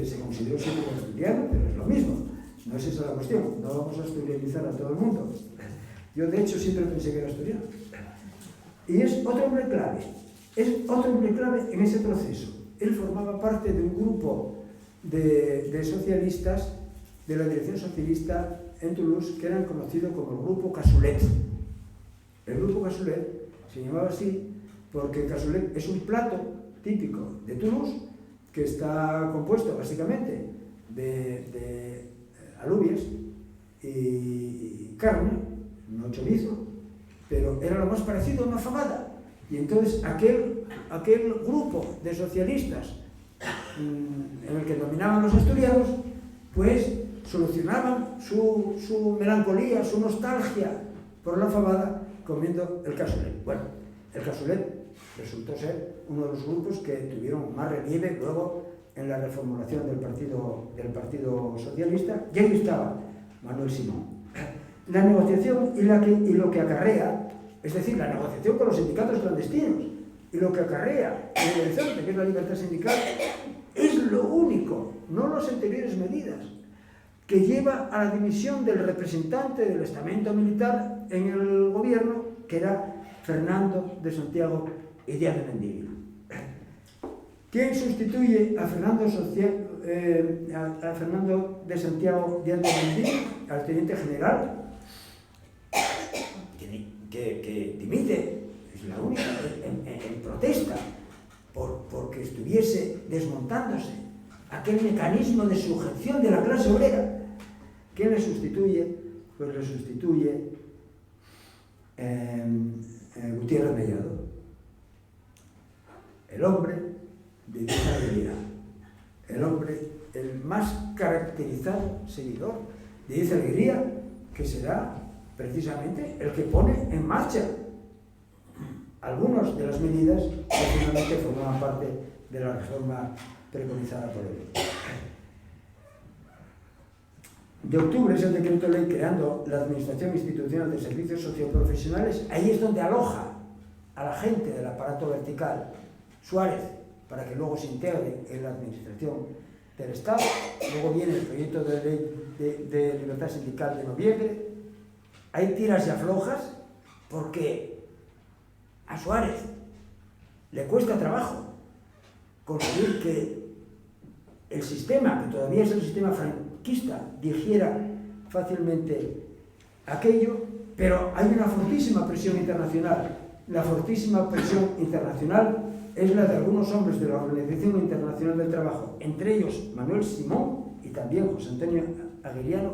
se consideró siempre asturiano, pero es lo mismo. No es esa la cuestión, no vamos a asturianizar a todo el mundo. Yo, de hecho, siempre pensé que era asturiano. Y es otro hombre clave en ese proceso. Él formaba parte de un grupo de socialistas de la dirección socialista en Toulouse que eran conocidos como el Grupo Cassoulet. El Grupo Cassoulet se llamaba así porque el cassoulet es un plato típico de Toulouse que está compuesto básicamente de alubias y carne, no chorizo, pero era lo más parecido a una fabada. Y entonces aquel grupo de socialistas en el que dominaban los asturianos, pues solucionaban su melancolía, su nostalgia por la fabada comiendo el cassoulet. Bueno, el cassoulet resultó ser uno de los grupos que tuvieron más relieve luego en la reformulación del Partido Socialista, y ahí estaba Manuel Simón. La negociación y lo que acarrea, es decir, la negociación con los sindicatos clandestinos y lo que acarrea el horizonte, que es la libertad sindical, es lo único, no las anteriores medidas, que lleva a la dimisión del representante del estamento militar en el gobierno, que era Fernando de Santiago y Díaz de Mendívil. ¿Quién sustituye a Fernando de Santiago Díaz de Mendívil? Al teniente general, que dimite, es la única en protesta porque estuviese desmontándose aquel mecanismo de sujeción de la clase obrera. ¿Quién le sustituye? Pues le sustituye Gutiérrez Mellado, el hombre de Díaz Alegría, el hombre, el más caracterizado seguidor de Díaz Alegría, que será precisamente el que pone en marcha algunas de las medidas que finalmente formaban parte de la reforma preconizada por él. De octubre es el decreto ley creando la Administración Institucional de Servicios Socioprofesionales. Ahí es donde aloja a la gente del aparato vertical Suárez, para que luego se integre en la Administración del Estado. Luego viene el proyecto de ley de libertad sindical de noviembre. Hay tiras y aflojas porque a Suárez le cuesta trabajo conseguir que el sistema, que todavía es el sistema franquista, digiera fácilmente aquello, pero hay una fortísima presión internacional. La fortísima presión internacional es la de algunos hombres de la Organización Internacional del Trabajo, entre ellos Manuel Simón y también José Antonio Aguiriano,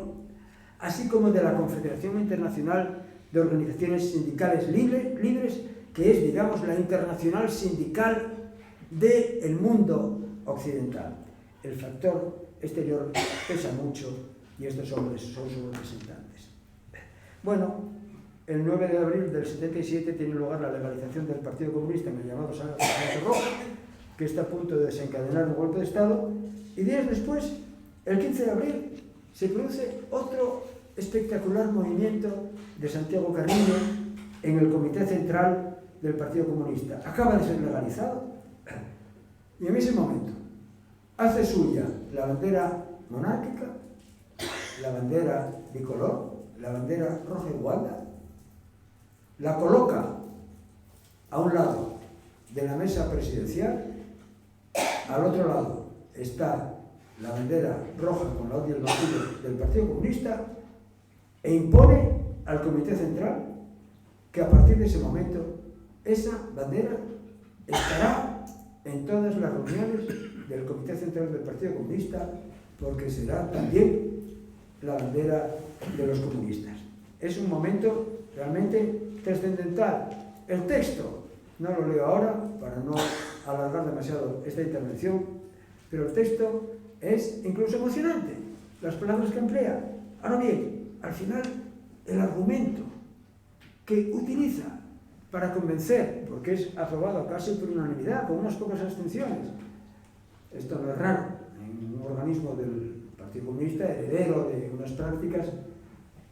así como de la Confederación Internacional de Organizaciones Sindicales Libres, que es, digamos, la internacional sindical del mundo occidental. El factor exterior pesa mucho y estos hombres son sus representantes. Bueno, el 9 de abril del 77 tiene lugar la legalización del Partido Comunista en el llamado Salto Rojo, que está a punto de desencadenar un golpe de Estado, y días después, el 15 de abril, se produce otro espectacular movimiento de Santiago Carrillo en el Comité Central del Partido Comunista. Acaba de ser legalizado y en ese momento hace suya la bandera monárquica, la bandera bicolor, la bandera roja y gualda, la coloca a un lado de la mesa presidencial, al otro lado está la bandera roja con la hoz y el martillo del Partido Comunista, e impone al Comité Central que a partir de ese momento esa bandera estará en todas las reuniones del Comité Central del Partido Comunista, porque será también la bandera de los comunistas. Es un momento realmente trascendental. El texto, no lo leo ahora para no alargar demasiado esta intervención, pero el texto es incluso emocionante, las palabras que emplea. Ahora bien, al final, el argumento que utiliza para convencer, porque es aprobado casi por unanimidad, con unas pocas abstenciones, esto no es raro, en un organismo del Partido Comunista, heredero de unas prácticas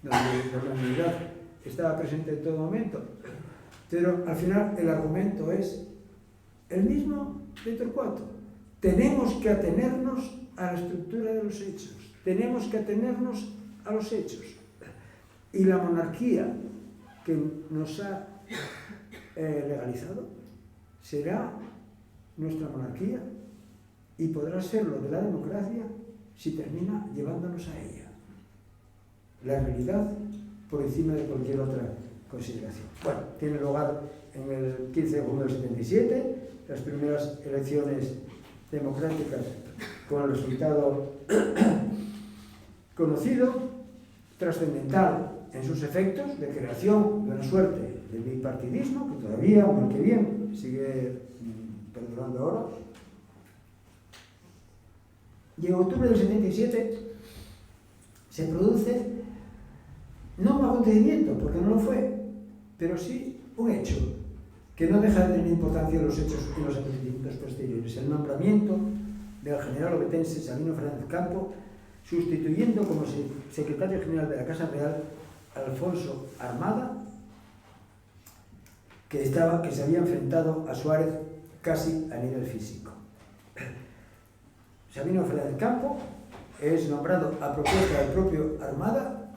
donde la unanimidad estaba presente en todo momento, pero al final el argumento es el mismo de Torcuato. Tenemos que atenernos a la estructura de los hechos, tenemos que atenernos a los hechos, y la monarquía que nos ha legalizado será nuestra monarquía y podrá ser lo de la democracia si termina llevándonos a ella. La realidad por encima de cualquier otra consideración. Bueno, tiene lugar en el 15 de junio del 77, las primeras elecciones democráticas con el resultado conocido, trascendental en sus efectos de creación de una suerte de bipartidismo que todavía, aunque bien, sigue perdurando ahora. Y en octubre del 77 se produce no un acontecimiento, porque no lo fue, pero sí un hecho que no deja de tener importancia en los hechos y los acontecimientos posteriores: el nombramiento del general obetense Sabino Fernández Campo, sustituyendo como secretario general de la Casa Real a Alfonso Armada, que se había enfrentado a Suárez casi a nivel físico. Sabino Fernández Campo es nombrado a propuesta del propio Armada,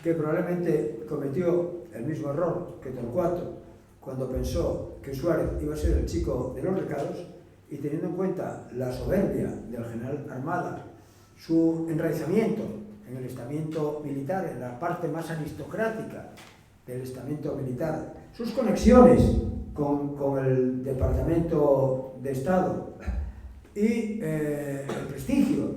que probablemente cometió el mismo error que Torcuato cuando pensó que Suárez iba a ser el chico de los recados, y teniendo en cuenta la soberbia del general Armada, su enraizamiento en el estamento militar, en la parte más aristocrática del estamento militar, sus conexiones con el Departamento de Estado y el prestigio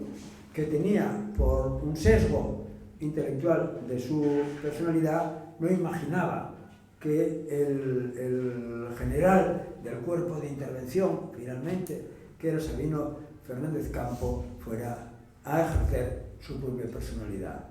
que tenía por un sesgo intelectual de su personalidad, no imaginaba que el general del cuerpo de intervención, finalmente, que era Sabino Fernández Campo, fuera a ejercer su propia personalidad,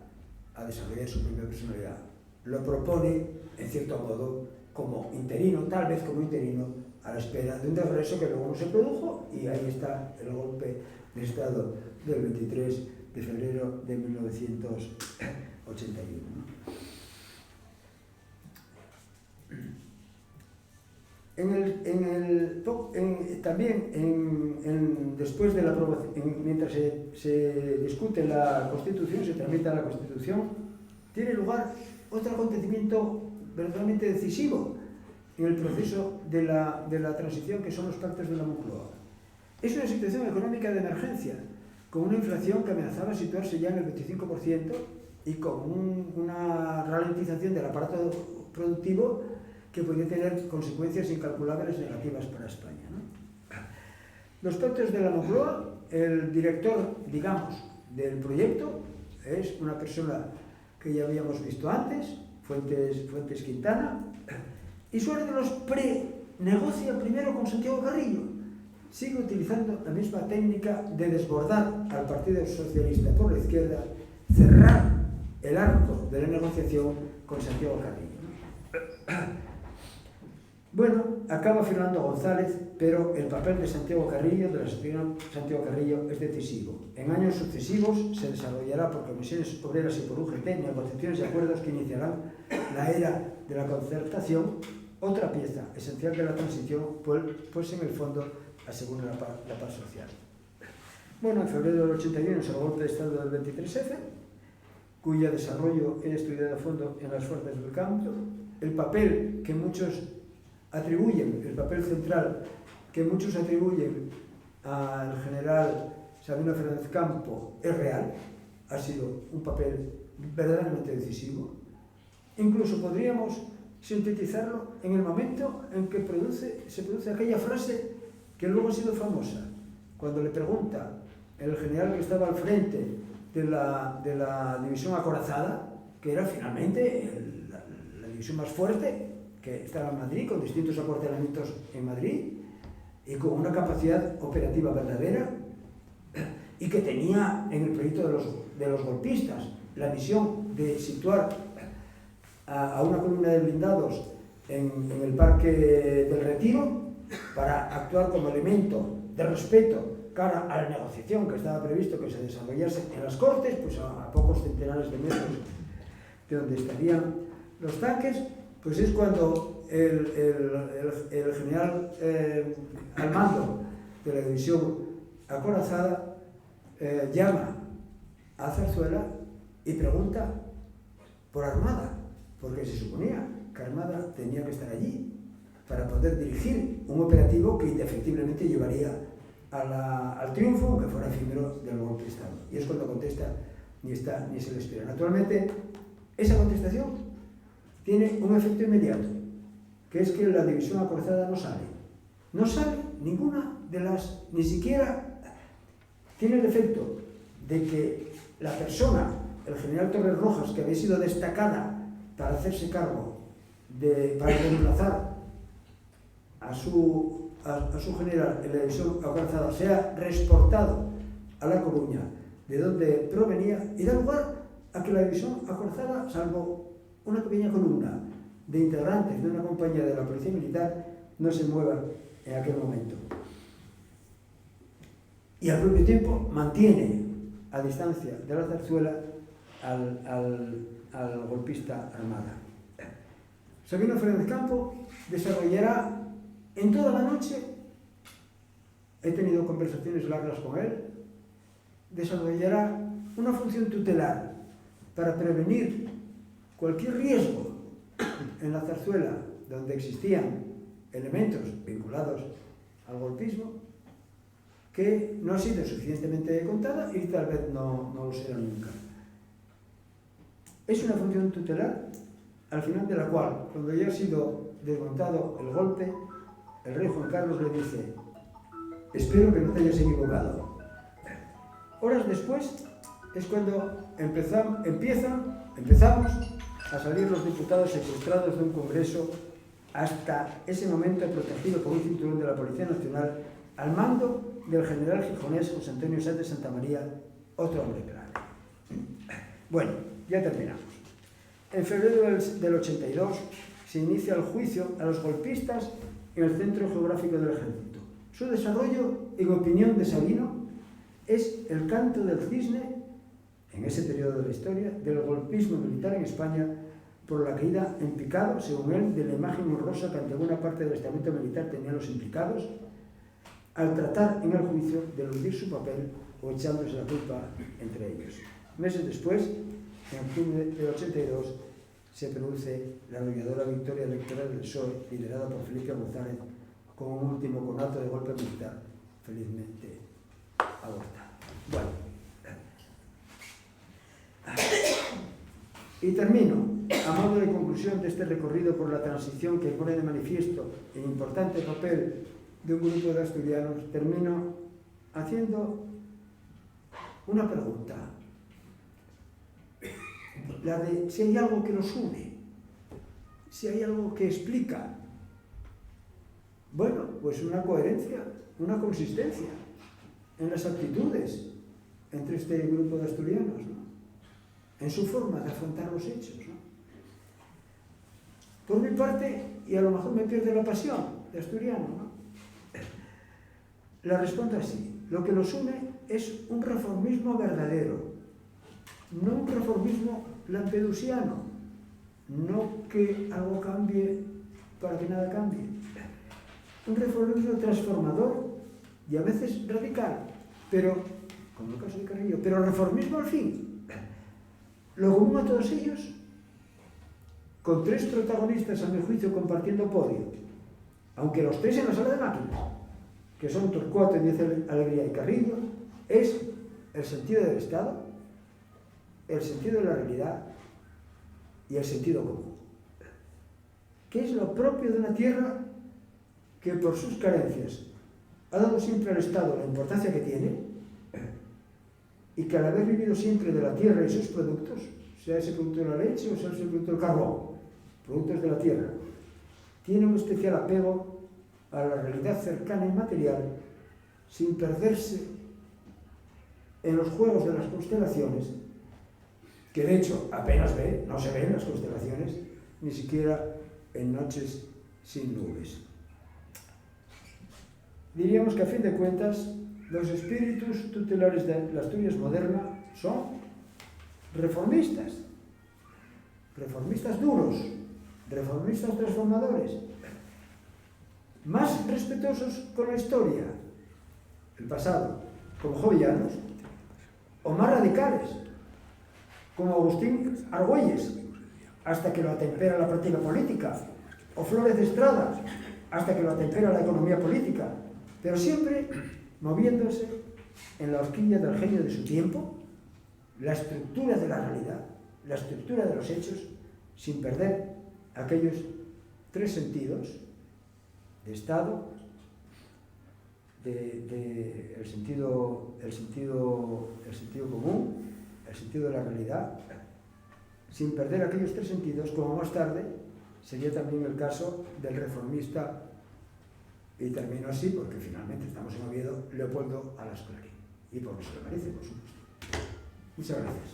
a desarrollar su propia personalidad. Lo propone, en cierto modo, como interino, tal vez como interino, a la espera de un regreso que luego no se produjo, y ahí está el golpe de Estado del 23 de febrero de 1981. También después de la aprobación, mientras se discute la Constitución, se tramita la Constitución, tiene lugar otro acontecimiento verdaderamente decisivo en el proceso de la transición, que son los pactos de la Moncloa. Es una situación económica de emergencia, con una inflación que amenazaba situarse ya en el 25% y con una ralentización del aparato productivo que podía tener consecuencias incalculables negativas para España, ¿no? Los pactos de la Moncloa, el director, digamos, del proyecto es una persona que ya habíamos visto antes, Fuentes Quintana, y Suárez de los negocia primero con Santiago Carrillo. Sigue utilizando la misma técnica de desbordar al Partido Socialista por la izquierda, cerrar el arco de la negociación con Santiago Carrillo. Bueno, acaba Fernando González, pero el papel de Santiago Carrillo, de la asociación Santiago Carrillo, es decisivo. En años sucesivos se desarrollará por comisiones obreras y por UGT negociaciones y acuerdos que iniciarán la era de la concertación, otra pieza esencial de la transición, pues en el fondo asegura la paz social. Bueno, en febrero del 81 es el golpe de Estado del 23F, cuyo desarrollo he estudiado a fondo en las fuerzas del cambio. El papel que muchos atribuyen, el papel central que muchos atribuyen al general Sabino Fernández Campo es real, ha sido un papel verdaderamente decisivo. Incluso podríamos sintetizarlo en el momento en que se produce aquella frase que luego ha sido famosa, cuando le pregunta el general que estaba al frente de la división acorazada, que era finalmente la división más fuerte, que estaba en Madrid, con distintos acuartelamientos en Madrid, y con una capacidad operativa verdadera, y que tenía en el proyecto de los golpistas la misión de situar a una columna de blindados en el Parque del Retiro, para actuar como elemento de respeto cara a la negociación que estaba previsto que se desarrollase en las Cortes, pues a pocos centenares de metros de donde estarían los tanques. Pues es cuando el general al mando de la división acorazada llama a Zarzuela y pregunta por Armada, porque se suponía que Armada tenía que estar allí para poder dirigir un operativo que indefectiblemente llevaría al triunfo, aunque fuera efímero, del golpe de Estado. Y es cuando contesta, ni está ni se le espera. Naturalmente, esa contestación tiene un efecto inmediato, que es que la división acorazada no sale. No sale ninguna de las, ni siquiera tiene el efecto de que la persona, el general Torres Rojas, que había sido destacada para hacerse cargo, para reemplazar a su general en la división acorazada, sea reexportado a La Coruña, de donde provenía, y da lugar a que la división acorazada, salvo una pequeña columna de integrantes de una compañía de la Policía Militar, no se mueva en aquel momento. Y al propio tiempo mantiene a distancia de la Zarzuela al golpista Armada. Sabino Fernández Campo desarrollará en toda la noche, he tenido conversaciones largas con él, desarrollará una función tutelar para prevenir cualquier riesgo en la Zarzuela donde existían elementos vinculados al golpismo, que no ha sido suficientemente contada y tal vez no lo será nunca. Es una función tutelar al final de la cual, cuando ya ha sido desmontado el golpe, el rey Juan Carlos le dice: espero que no te hayas equivocado. Horas después es cuando empezamos a salir los diputados secuestrados de un congreso, hasta ese momento protegido por un cinturón de la Policía Nacional, al mando del general gijonés José Antonio Sáenz de Santamaría, otro hombre clave. Bueno, ya terminamos. En febrero del 82 se inicia el juicio a los golpistas en el Centro Geográfico del Ejército. Su desarrollo, en opinión de Sabino, es el canto del cisne, en ese periodo de la historia, del golpismo militar en España, por la caída en picado, según él, de la imagen honrosa que ante buena parte del estamento militar tenían los implicados, al tratar en el juicio de eludir su papel o echándose la culpa entre ellos. Meses después, en octubre del 82, se produce la arrolladora victoria electoral del PSOE, liderada por Felipe González, con un último conato de golpe militar, felizmente abortado. Bueno. Y termino, a modo de conclusión de este recorrido por la transición que pone de manifiesto el importante papel de un grupo de asturianos, termino haciendo una pregunta. La de si hay algo que nos une, si hay algo que explica. Bueno, pues una coherencia, una consistencia en las actitudes entre este grupo de asturianos, ¿no? En su forma de afrontar los hechos, ¿no? Por mi parte, y a lo mejor me pierde la pasión de asturiano, ¿no? La respondo así: lo que nos une es un reformismo verdadero, no un reformismo lampedusiano, no que algo cambie para que nada cambie, un reformismo transformador y a veces radical, pero, como el caso de Carrillo, pero reformismo al fin. Lo común a todos ellos, con tres protagonistas a mi juicio compartiendo podio, aunque los tres en la sala de máquinas, que son Torcuato, Díaz Alegría y Carrillo, es el sentido del Estado, el sentido de la realidad y el sentido común, que es lo propio de una tierra que por sus carencias ha dado siempre al Estado la importancia que tiene, y que al haber vivido siempre de la tierra y sus productos, sea ese producto de la leche o sea ese producto del carbón, productos de la tierra, tiene un especial apego a la realidad cercana y material, sin perderse en los juegos de las constelaciones, que de hecho apenas ve, no se ven las constelaciones, ni siquiera en noches sin nubes. Diríamos que a fin de cuentas, los espíritus tutelares de la Asturias moderna son reformistas, reformistas duros, reformistas transformadores, más respetuosos con la historia, el pasado, como jovillanos, o más radicales, como Agustín Argüelles, hasta que lo atempera la práctica política, o Flores de Estrada, hasta que lo atempera la economía política, pero siempre moviéndose en la horquilla del genio de su tiempo, la estructura de la realidad, la estructura de los hechos, sin perder aquellos tres sentidos de Estado, el sentido común, el sentido de la realidad, sin perder aquellos tres sentidos, como más tarde sería también el caso del reformista. Y termino así porque finalmente estamos en Oviedo, Leopoldo Alas-Clarín. Y porque se lo merece, por supuesto. Muchas gracias.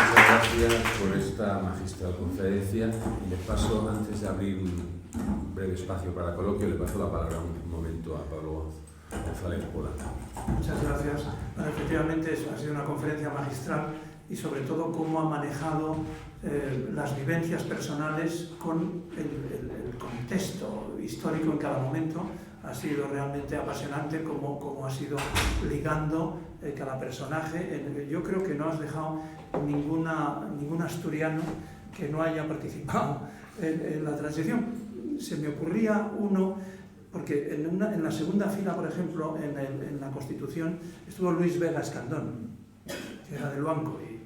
Muchas gracias por esta magistral conferencia. Y le paso, antes de abrir un breve espacio para coloquio, le paso la palabra un momento a Pablo González Pola. Muchas gracias. Bueno, efectivamente ha sido una conferencia magistral y sobre todo cómo ha manejado las vivencias personales con el contexto histórico en cada momento. Ha sido realmente apasionante cómo ha sido ligando cada personaje. Yo creo que no has dejado ningún asturiano que no haya participado en la transición. Se me ocurría uno porque en la segunda fila, por ejemplo, en la Constitución, estuvo Luis Vega Escandón, que era del Banco y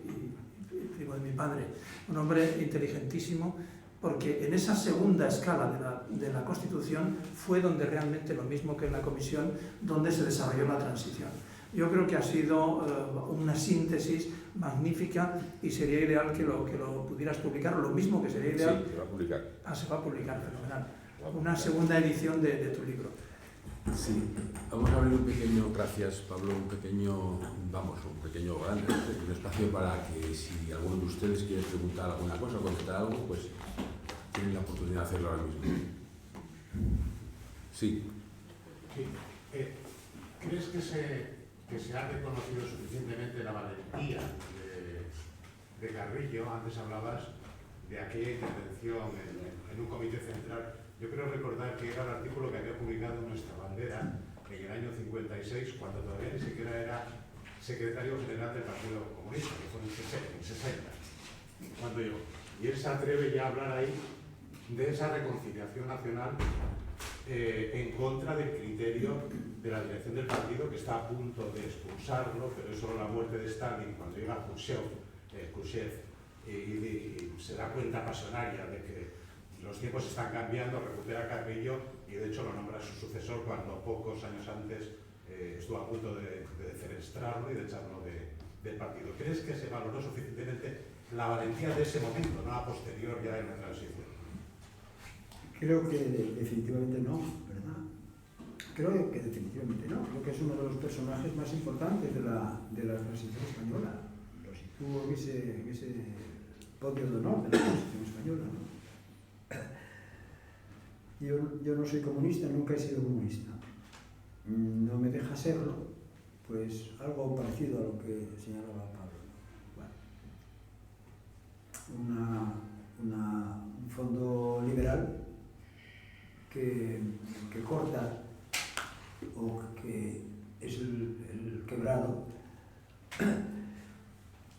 primo de mi padre, un hombre inteligentísimo, porque en esa segunda escala de la Constitución fue donde realmente, lo mismo que en la Comisión, donde se desarrolló la transición. Yo creo que ha sido una síntesis magnífica y sería ideal que lo pudieras publicar, lo mismo que sería ideal... Sí, se va a publicar. Se va a publicar, fenomenal. Una segunda edición de tu libro. Sí, vamos a abrir un pequeño, gracias Pablo, un pequeño grande, un espacio para que si alguno de ustedes quiere preguntar alguna cosa o comentar algo, pues tienen la oportunidad de hacerlo ahora mismo. Sí. ¿Crees que se ha reconocido suficientemente la valentía de Carrillo? Antes hablabas de aquella intervención en un comité central. Yo creo recordar que era el artículo que había publicado Nuestra Bandera en el año 56, cuando todavía ni siquiera era secretario general del Partido Comunista, que fue en 60, cuando yo. Y él se atreve ya a hablar ahí de esa reconciliación nacional en contra del criterio de la dirección del partido, que está a punto de expulsarlo, pero es solo la muerte de Stalin cuando llega Khrushchev y se da cuenta pasionaria de que los tiempos están cambiando, recupera Carrillo y de hecho lo nombra su sucesor cuando pocos años antes estuvo a punto de defenestrarlo y de echarlo del partido. ¿Crees que se valoró suficientemente la valentía de ese momento, no a posterior ya en la transición? Creo que definitivamente no, ¿verdad? Creo que definitivamente no. Creo que es uno de los personajes más importantes de la transición española. Lo sitúo en ese podio de honor de la transición española, ¿no? Yo no soy comunista, nunca he sido comunista. No me deja serlo, pues algo parecido a lo que señalaba Pablo. Bueno, un fondo liberal que corta o que es el quebrado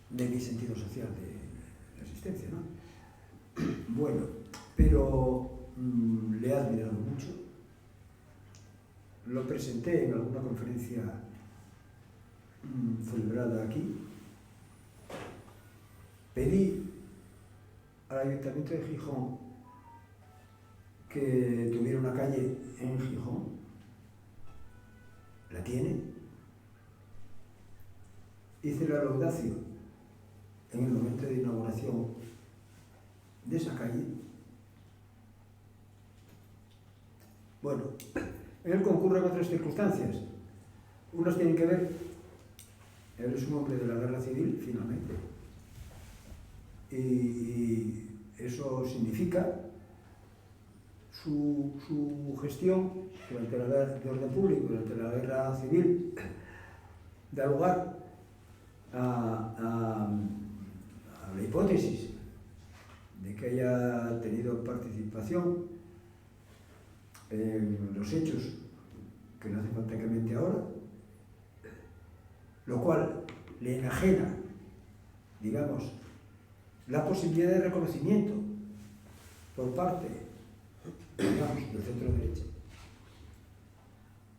de mi sentido social de existencia, ¿no? Bueno, pero le he admirado mucho. Lo presenté en alguna conferencia celebrada aquí. Pedí al Ayuntamiento de Gijón que tuviera una calle en Gijón. La tiene. Hice la laudacio en el momento de inauguración de esa calle. Bueno, en él concurren otras circunstancias. Unas tienen que ver, él es un hombre de la guerra civil, finalmente, y eso significa su gestión durante la guerra de orden público, durante la guerra civil, da lugar a la hipótesis de que haya tenido participación en los hechos que no hace falta que mente ahora, lo cual le enajena, digamos, la posibilidad de reconocimiento por parte, digamos, del centro derecha.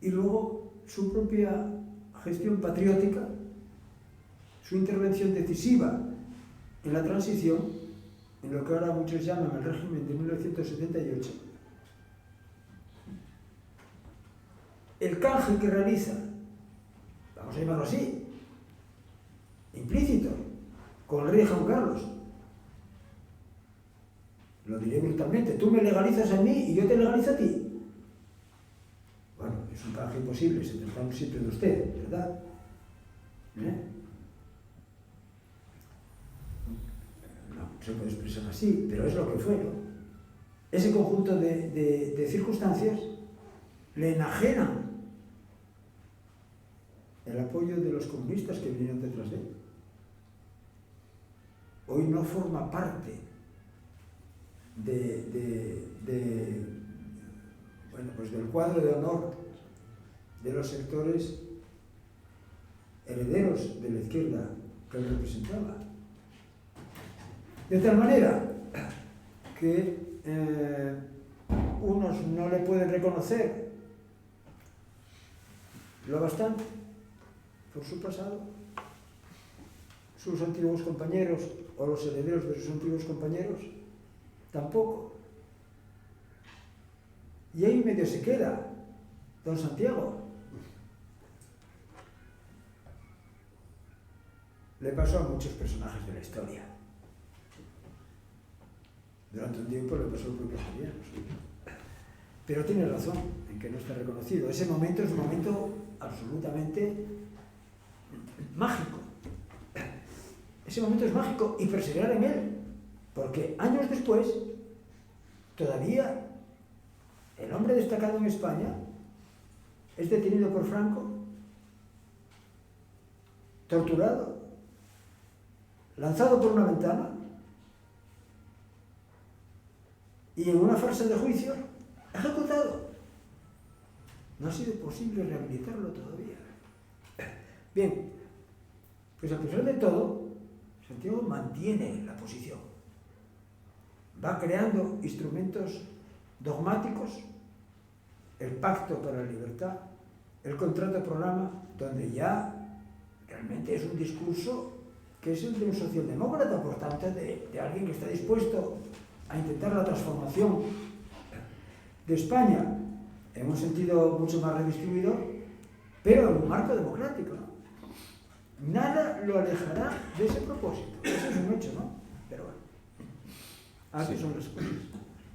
Y luego su propia gestión patriótica, su intervención decisiva en la transición, en lo que ahora muchos llaman el régimen de 1978, el canje que realiza, vamos a llamarlo así, implícito, con el rey Juan Carlos. Lo diré brutalmente, tú me legalizas a mí y yo te legalizo a ti. Bueno, es un canje imposible, se tratamos siempre de usted, ¿verdad? No se puede expresar así, pero es lo que fue, ¿no? Ese conjunto de circunstancias le enajenan el apoyo de los comunistas que vinieron detrás de él. Hoy no forma parte del cuadro de honor de los sectores herederos de la izquierda que él representaba. De tal manera que unos no le pueden reconocer lo bastante por su pasado, sus antiguos compañeros o los herederos de sus antiguos compañeros tampoco. Y ahí medio se queda don Santiago. Le pasó a muchos personajes de la historia. Durante un tiempo le pasó al propio Jovellanos. Pero tiene razón en que no está reconocido. Ese momento es un momento absolutamente mágico. Ese momento es mágico y perseverar en él, porque años después, todavía el hombre destacado en España es detenido por Franco, torturado, lanzado por una ventana y en una farsa de juicio ejecutado. No ha sido posible rehabilitarlo todavía. Bien, pues a pesar de todo, Santiago mantiene la posición. Va creando instrumentos dogmáticos, el pacto para la libertad, el contrato programa, donde ya realmente es un discurso que es el de un socialdemócrata, por tanto, de alguien que está dispuesto a intentar la transformación de España en un sentido mucho más redistribuidor, pero en un marco democrático, ¿no? Nada lo alejará de ese propósito. Eso es un hecho, ¿no? Pero bueno, así son las cosas.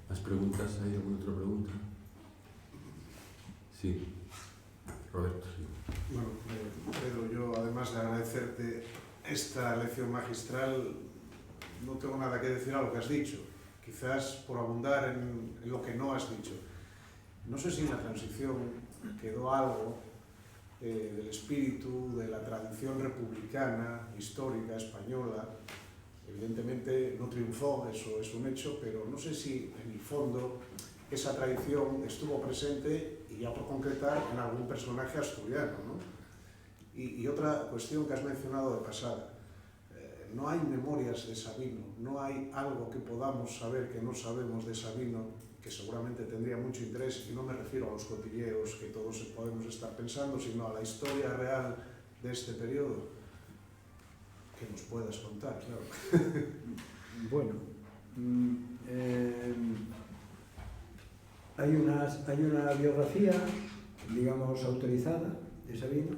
¿Más preguntas? ¿Hay alguna otra pregunta? Sí. Roberto, sí. Bueno, Pedro, yo además de agradecerte esta lección magistral, no tengo nada que decir a lo que has dicho. Quizás por abundar en lo que no has dicho. No sé si en la transición quedó algo del espíritu, de la tradición republicana, histórica, española. Evidentemente no triunfó, eso es un hecho, pero no sé si en el fondo esa tradición estuvo presente, y ya por concretar, en algún personaje asturiano, ¿no? Y otra cuestión que has mencionado de pasada. No hay memorias de Sabino, no hay algo que podamos saber que no sabemos de Sabino, que seguramente tendría mucho interés, y no me refiero a los cotilleos que todos podemos estar pensando, sino a la historia real de este periodo, que nos puedas contar, claro. Bueno, hay una biografía, digamos, autorizada de Sabino.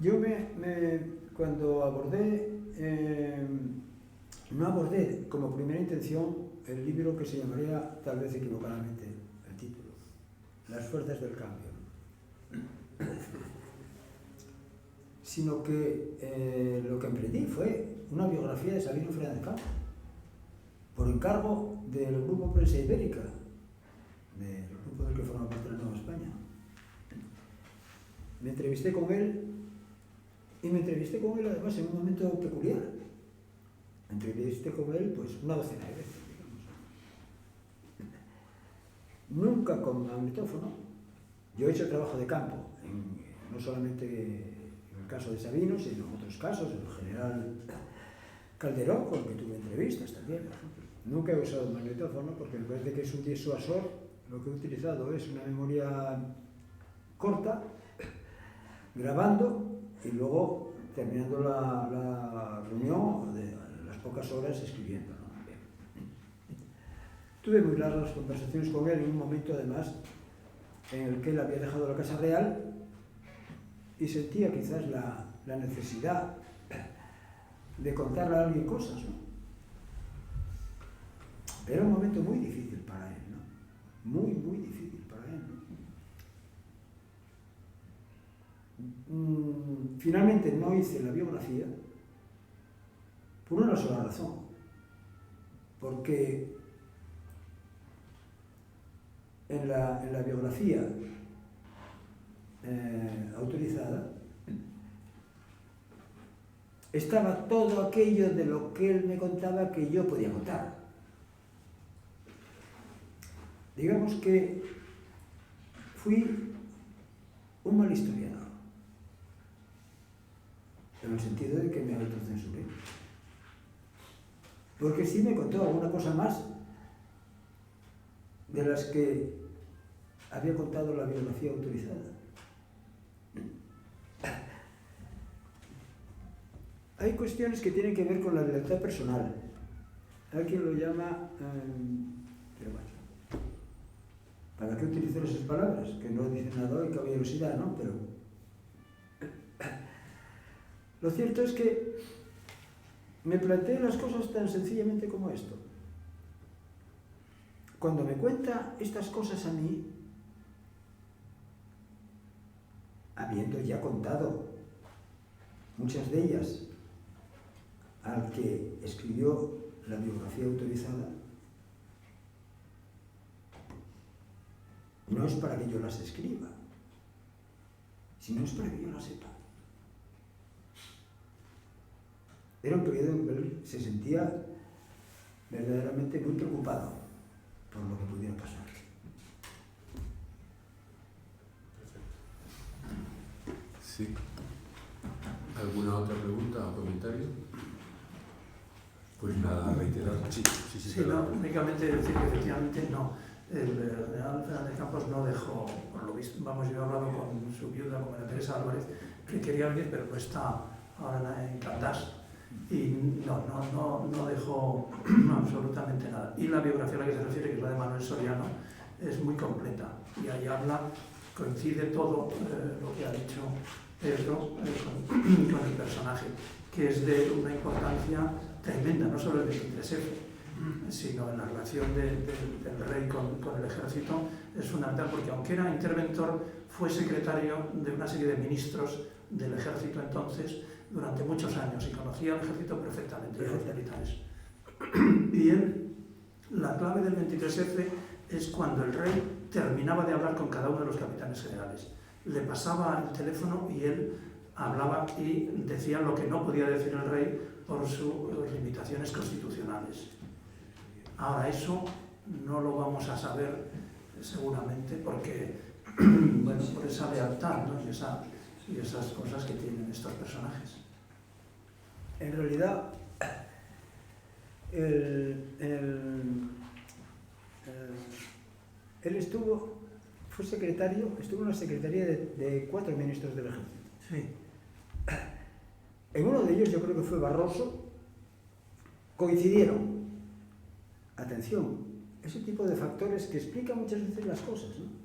Yo cuando abordé, no abordé como primera intención el libro que se llamaría, tal vez equivocadamente, el título, Las fuerzas del cambio, sino que lo que emprendí fue una biografía de Sabino Fernández Campo, por encargo del Grupo Prensa Ibérica, del grupo del que forma parte de la Nueva España. Me entrevisté con él, y me entrevisté con él además en un momento peculiar. Me entrevisté con él pues una docena de veces, digamos. Nunca con magnetófono. Yo he hecho trabajo de campo, no solamente en el caso de Sabino, sino en otros casos, el general Calderón, con el que tuve entrevistas también, por ejemplo. Nunca he usado el magnetófono porque me parece que es un disuasor. Lo que he utilizado es una memoria corta, grabando, y luego terminando la reunión de las pocas horas escribiendo, ¿no? Tuve muy largas conversaciones con él en un momento además en el que él había dejado la Casa Real y sentía quizás la necesidad de contarle a alguien cosas, ¿no? Era un momento muy difícil para él, ¿no? Muy, muy difícil para él, ¿no? Finalmente no hice la biografía por una sola razón, porque en la biografía autorizada estaba todo aquello de lo que él me contaba que yo podía contar. Digamos que fui un mal historiador, en el sentido de que me autocensuré. Porque sí me contó alguna cosa más de las que había contado la biografía autorizada. hay cuestiones que tienen que ver con la libertad personal. Hay quien lo llama... pero bueno, ¿para qué utilizar esas palabras? Que no dicen nada de caballerosidad, ¿no? Pero... lo cierto es que me planteo las cosas tan sencillamente como esto. Cuando me cuenta estas cosas a mí, habiendo ya contado muchas de ellas al que escribió la biografía autorizada, no es para que yo las escriba, sino es para que yo las sepa. Era un periodo en que él se sentía verdaderamente muy preocupado por lo que pudiera pasar. Sí. ¿Alguna otra pregunta o comentario? Pues nada, reiterar. Sí, no, únicamente decir que efectivamente no. El general Fernández Campos no dejó, por lo visto, vamos, yo he hablado con su viuda, con María Teresa Álvarez, que quería venir, pero no está ahora en Candás. Y no dejó absolutamente nada. Y la biografía a la que se refiere, que es la de Manuel Soriano, es muy completa. Y ahí habla, coincide todo lo que ha dicho Pedro con el personaje, que es de una importancia tremenda, no solo el 23F, sino en la relación del rey con el ejército. Es fundamental porque, aunque era interventor, fue secretario de una serie de ministros del ejército entonces durante muchos años y conocía al ejército perfectamente, a los militares. Y él, la clave del 23F es cuando el rey terminaba de hablar con cada uno de los capitanes generales. Le pasaba el teléfono y él hablaba y decía lo que no podía decir el rey por sus limitaciones constitucionales. Ahora, eso no lo vamos a saber seguramente porque, bueno, por esa lealtad, ¿no? y esas cosas que tienen estos personajes. En realidad, él fue secretario, estuvo en la secretaría de 4 ministros del ejército. Sí. En uno de ellos, yo creo que fue Barroso, coincidieron. Atención, ese tipo de factores que explican muchas veces las cosas, ¿no?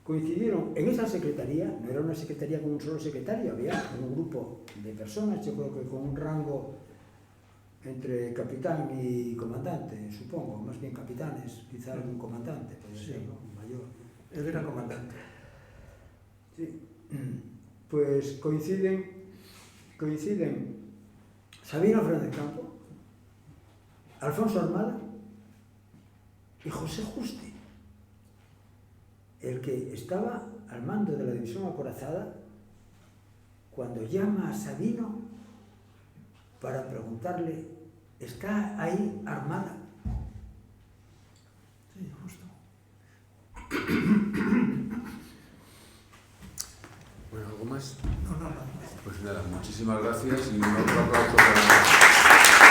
Coincidieron en esa secretaría, no era una secretaría con un solo secretario, había un grupo de personas, yo creo que con un rango entre capitán y comandante, supongo, más bien capitanes, quizá algún comandante, puede ser, ¿no? Mayor. Él era comandante. Sí. Pues coinciden Sabino Fernández Campos, Alfonso Armada y José Justi, el que estaba al mando de la división acorazada cuando llama a Sabino para preguntarle: ¿está ahí Armada? Sí, justo. Bueno, ¿algo más? No. Pues nada, muchísimas gracias y un otro aplauso para...